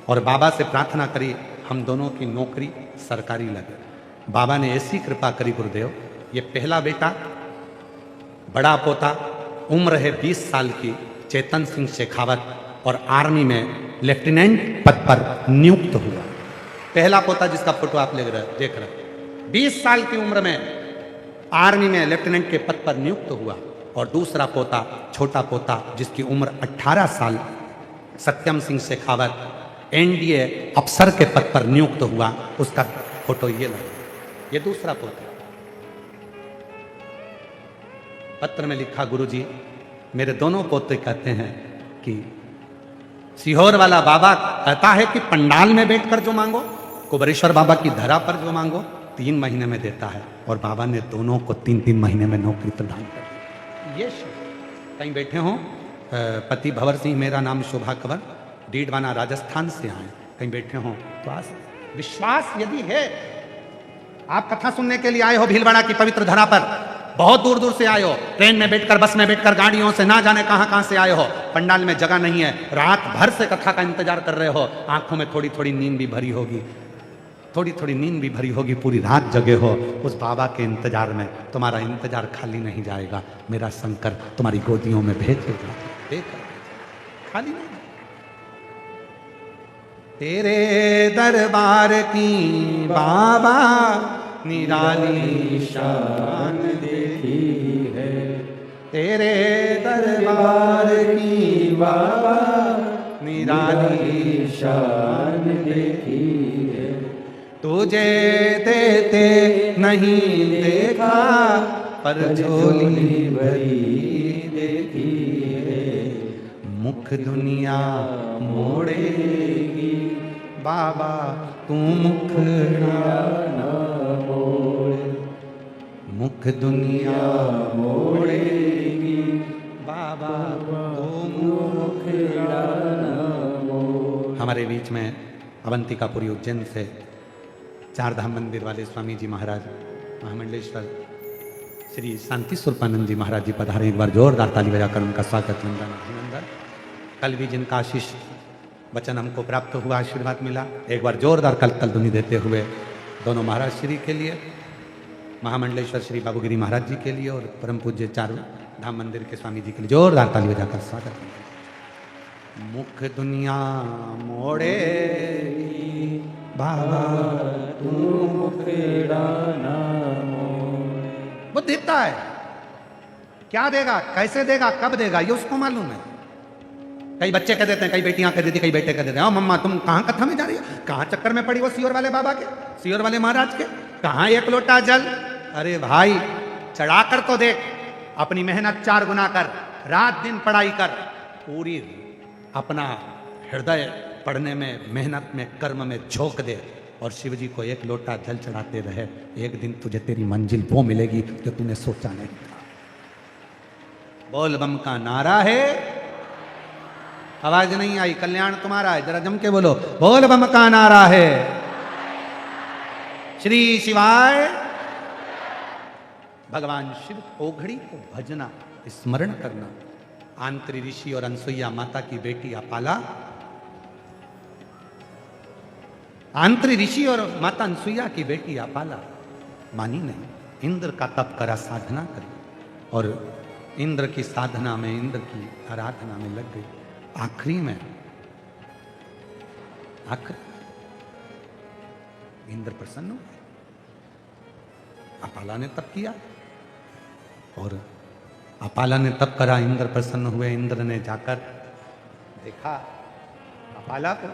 और बाबा से प्रार्थना करी हम दोनों की नौकरी सरकारी लगे। बाबा ने ऐसी कृपा करी गुरुदेव, ये पहला बेटा बड़ा पोता उम्र है 20 साल की, चेतन सिंह शेखावत, और आर्मी में लेफ्टिनेंट पद पर नियुक्त हुआ। पहला पोता जिसका फोटो आप देख रहे 20 साल की उम्र में आर्मी में लेफ्टिनेंट के पद पर नियुक्त हुआ, और दूसरा पोता छोटा पोता जिसकी उम्र 18 साल, सत्यम सिंह शेखावत, एनडीए अफसर के पद पर नियुक्त हुआ, उसका फोटो ये लगा, ये दूसरा पोता। पत्र में लिखा, गुरुजी मेरे दोनों पोते कहते हैं कि सीहोर वाला बाबा कहता है कि पंडाल में बैठकर जो मांगो, कुबरेश्वर बाबा की धरा पर जो मांगो 3 महीने में देता है, और बाबा ने दोनों को 3-3 महीने में नौकरी प्रदान कर दी। ये कहीं बैठे हों, पति भंवर सिंह, मेरा नाम शोभा कंवर, डीडवाना राजस्थान से आए, कहीं बैठे हों तो आज विश्वास यदि है, आप कथा सुनने के लिए आए हो भीलवाड़ा की पवित्र धरा पर, बहुत दूर दूर से आए हो, ट्रेन में बैठकर, बस में बैठकर, गाड़ियों से, ना जाने कहां कहां से आए हो, पंडाल में जगह नहीं है, रात भर से कथा का इंतजार कर रहे हो, आंखों में थोड़ी थोड़ी नींद भी भरी होगी, थोड़ी थोड़ी नींद भी भरी होगी, पूरी रात जगे हो उस बाबा के इंतजार में, तुम्हारा इंतजार खाली नहीं जाएगा, मेरा शंकर तुम्हारी गोदियों में भेजेगा, खाली नहीं। तेरे दरबार की बाबा निराली शान देखी है, तेरे दरबार की बाबा निराली शान देखी है, तुझे देते नहीं देखा पर झोली भरी देखी है, मुख दुनिया मोड़ेगी बाबा तू मुख ना मोड़, मुख दुनिया मोड़ेगी बाबा तू मुख ना मोड़। हमारे बीच में अवंतिकापुरी उज्जैन से 4 धाम मंदिर वाले स्वामी जी महाराज महामंडलेश्वर श्री शांति स्वरूपानंद जी महाराज जी पधारे। एक बार जोरदार ताली बजाकर उनका स्वागत, वंदन, अभिनंदन। कल भी जिनका आशीष वचन हमको प्राप्त हुआ, आशीर्वाद मिला, एक बार जोरदार कल ध्वनि देते हुए दोनों महाराज श्री के लिए, महामंडलेश्वर श्री बाबूगिरी महाराज जी के लिए और परम पूज्य 4 धाम मंदिर के स्वामी जी के लिए जोरदार ताली बजाकर स्वागत। मुख दुनिया मोड़े बाबा तू मुखेड़ा ना मोड़। वो देता है, क्या देगा, कैसे देगा, कब देगा, ये उसको मालूम है। कई बच्चे कह देते हैं, कई बेटियां कह देती, कई बेटे कह देते हैं, मम्मा तुम कहां कथा में जा रही हो, कहां चक्कर में पड़ी वो सीहोर वाले बाबा के, सीहोर वाले महाराज के, कहां 1 लोटा जल। अरे भाई चढ़ा कर तो देख, अपनी मेहनत 4 गुना कर, रात दिन पढ़ाई कर, पूरी अपना हृदय पढ़ने में, मेहनत में, कर्म में झोंक दे और शिव जी को 1 लोटा जल चढ़ाते रहे, एक दिन तुझे तेरी मंजिल वो मिलेगी जो तूने सोचा नहीं था। बोल बम का नारा है, आवाज नहीं आई, कल्याण तुम्हारा है, जरा जम के बोलो, बोल बम का नारा है, श्री शिवाय। भगवान शिव ओघड़ी को भजना, स्मरण करना। आंतरी ऋषि और अनसुईया माता की बेटी अपाला, आंतरी ऋषि और माता अनसुईया की बेटी अपाला मानी नहीं, इंद्र का तप करा, साधना करी और इंद्र की साधना में, इंद्र की आराधना में लग गई। आखिरी में इंद्र प्रसन्न हुए, अपाला ने तप किया और अपाला ने तप करा, इंद्र प्रसन्न हुए। इंद्र ने जाकर देखा अपाला को,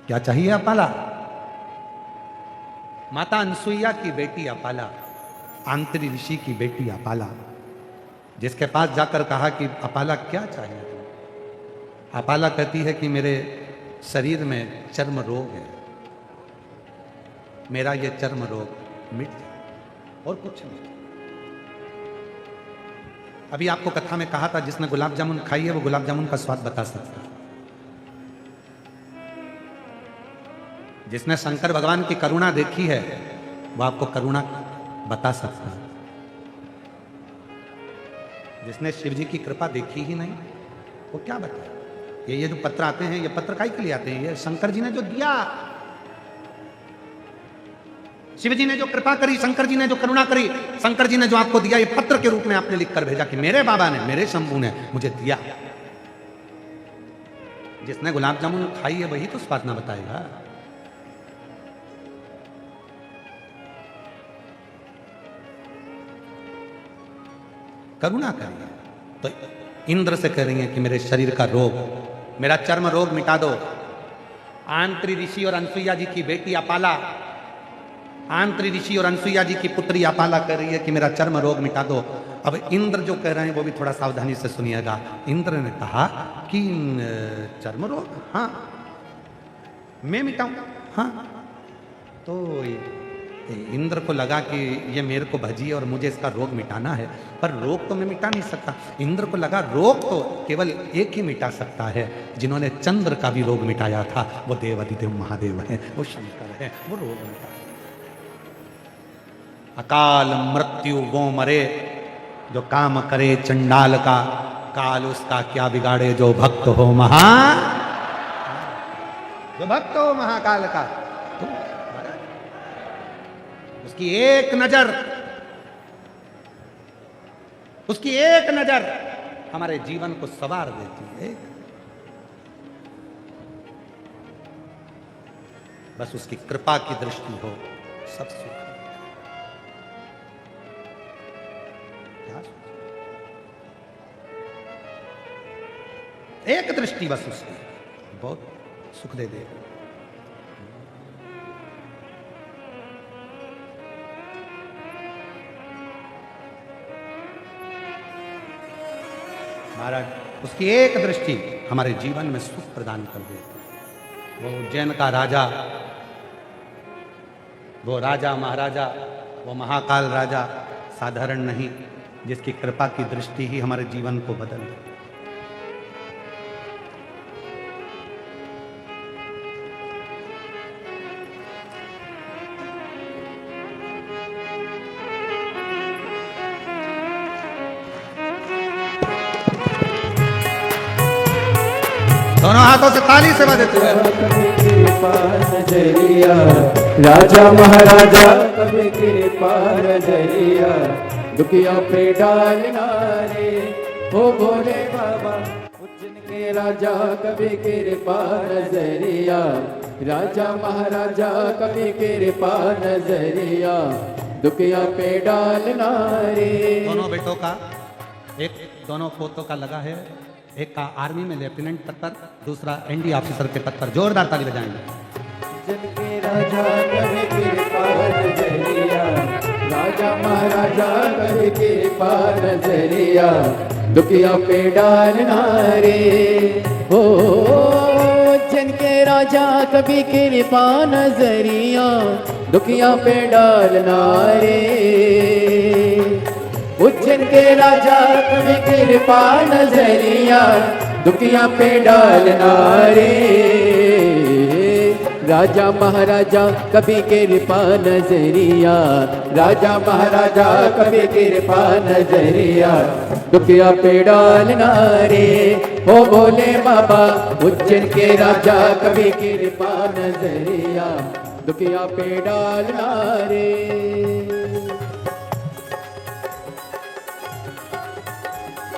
क्या चाहिए अपाला? माता अनसुईया की बेटी अपाला, आंतरी ऋषि की बेटी अपाला, जिसके पास जाकर कहा कि अपाला क्या चाहिए? अपाला कहती है कि मेरे शरीर में चर्म रोग है, मेरा ये चर्म रोग मिट जाए और कुछ नहीं। अभी आपको कथा में कहा था, जिसने गुलाब जामुन खाई है वो गुलाब जामुन का स्वाद बता सकता है। जिसने शंकर भगवान की करुणा देखी है वो आपको करुणा बता सकता है। जिसने शिव जी की कृपा देखी ही नहीं वो क्या बताए? ये जो पत्र आते हैं, ये पत्र काहे के लिए आते हैं? ये शंकर जी ने जो दिया, शिव जी ने जो कृपा करी, शंकर जी ने जो करुणा करी, शंकर जी ने जो आपको दिया, ये पत्र के रूप में आपने लिखकर भेजा कि मेरे बाबा ने, मेरे शंभू ने मुझे दिया। जिसने गुलाब जामुन खाई है वही तो स्वाद ना बताएगा। करुणा करिए। तो इंद्र से कह रही है कि मेरे शरीर का रोग, मेरा चर्म रोग मिटा दो। आंतरी ऋषि और अनसुईया जी की बेटी अपाला आंत्री ऋषि और अनसुईया जी की पुत्री अपाला कर रही है कि मेरा चर्म रोग मिटा दो। अब इंद्र जो कह रहे हैं वो भी थोड़ा सावधानी से सुनिएगा। इंद्र ने कहा कि चर्म रोग, हाँ मैं मिटाऊं, हाँ। तो इंद्र को लगा कि ये मेरे को भजी और मुझे इसका रोग मिटाना है, पर रोग तो मैं मिटा नहीं सकता। इंद्र को लगा रोग तो केवल एक ही मिटा सकता है, जिन्होंने चंद्र का भी रोग मिटाया था, वो देवाधिदेव महादेव है, वो शंकर है, वो रोग मिटा। अकाल मृत्यु वो मरे जो काम करे चंडाल का, काल उसका क्या बिगाड़े जो भक्त हो जो भक्त हो महाकाल का। तो उसकी एक नजर हमारे जीवन को संवार देती है। बस उसकी कृपा की दृष्टि हो, सब सुख। एक दृष्टि बस उसकी बहुत सुख दे देगी। महाराज उसकी एक दृष्टि हमारे जीवन में सुख प्रदान कर देती। वो उज्जैन का राजा, वो राजा महाराजा, वो महाकाल राजा साधारण नहीं, जिसकी कृपा की दृष्टि ही हमारे जीवन को बदल दे। दोनों हाथों से ताली से बजाते हुए नजरिया राजा महाराजा कभी कृपा नजरिया दुखिया पे डालना रे हो बोले बाबा उज्जैन के राजा कभी कृपा नजरिया राजा महाराजा कभी कृपा नजरिया दुखिया पे डालना रे। दोनों बेटों का दोनों पोतों का लगा है, एक का आर्मी में लेफ्टिनेंट पद पर, दूसरा एनडी ऑफिसर के पद पर। जोरदार ताली बजाएंगे। के राजा कभी कृपा नजरिया राजा महाराजा कभी कृपा नजरिया दुखिया पे डालना रे हो जिनके राजा कभी कृपा नजरिया दुखिया पे डालना रे। उज्जैन के राजा कभी कृपा नजरिया दुखिया पे डालना रे राजा महाराजा कभी कृपा नजरिया राजा महाराजा कभी कृपा नजरिया दुखिया पे डालना रे हो बोले बाबा उज्जैन के राजा कभी कृपा नजरिया दुखिया पे डालना रे।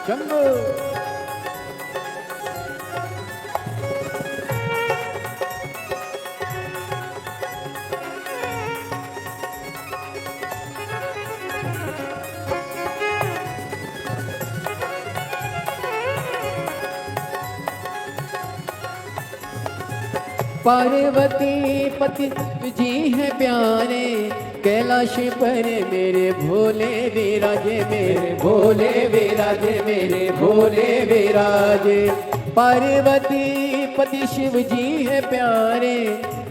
शंभू पार्वती पति जी है प्यारे कैलाश पर मेरे भोले विराजे मेरे भोले विराजे मेरे भोले विराजे। पार्वती पति शिव जी है प्यारे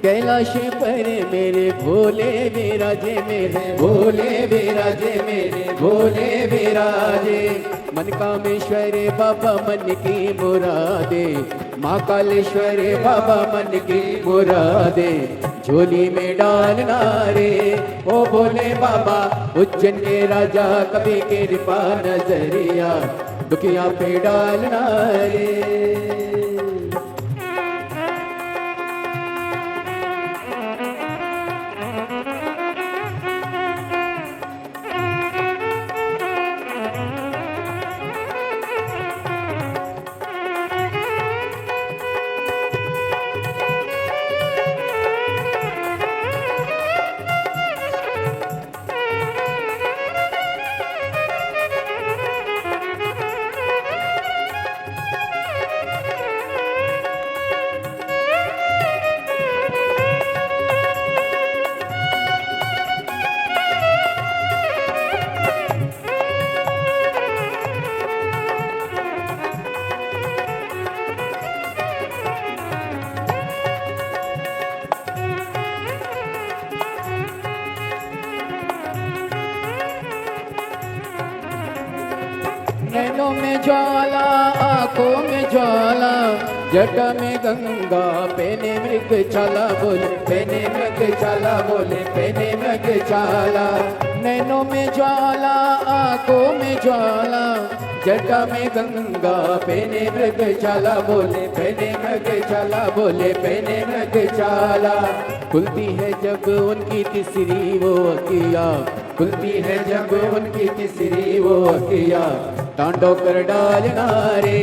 कैलाश पर मेरे भोले विराजे मेरे भोले विराजे मेरे भोले विराजे। मन कामेश्वर बाबा मन की मुरादे महाकालेश्वर बाबा मन की मुरादे झोली में डालना रे ओ भोले बाबा उज्जैन के राजा कभी कृपा नजरिया दुखिया पे डालना रे। में ज्वाला आंखों में ज्वाला जटा में गंगा पेने मृग छाला बोले पेने मृग छाला बोले पेने मृग छाला नैनों में ज्वाला आंखों में ज्वाला जटा में गंगा पेने मृग छाला बोले पेने मृग छाला बोले पेने मृग छाला खुलती है जब उनकी तीसरी वो अखिया खुलती है जब उनकी तीसरी वो अखिया तांडव कर डालना रे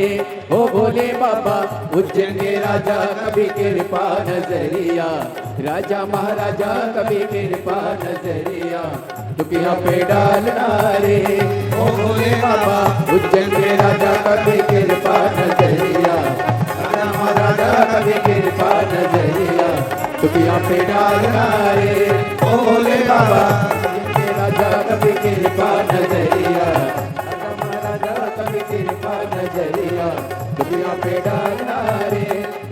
ओ भोले बाबा उज्जैन के राजा कभी कृपा नजरिया राजा महाराजा कभी कृपा नजरिया दुखिया पे डालना रे ओ भोले बाबा उज्जैन के राजा कभी कृपा नजरिया राजा महाराजा कभी कृपा नजरिया दुखिया पे डालना रे ओ भोले बाबा राजा कभी कृपा नजरिया राजा महाराजा कभी कृपा नजरिया दुनिया पे डालना रे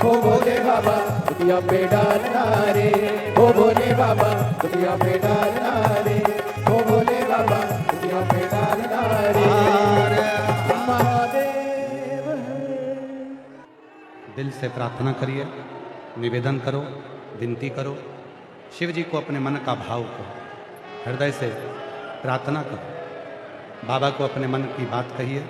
हो भोले बाबा दुनिया पे डालना रे हो भोले बाबा दुनिया पे डालना रे हो भोले बाबा दुनिया पे डालना रे महादेव दिल से प्रार्थना करिए, निवेदन करो, विनती करो, शिव जी को अपने मन का भाव करो, हृदय से प्रार्थना करो, बाबा को अपने मन की बात कहिए।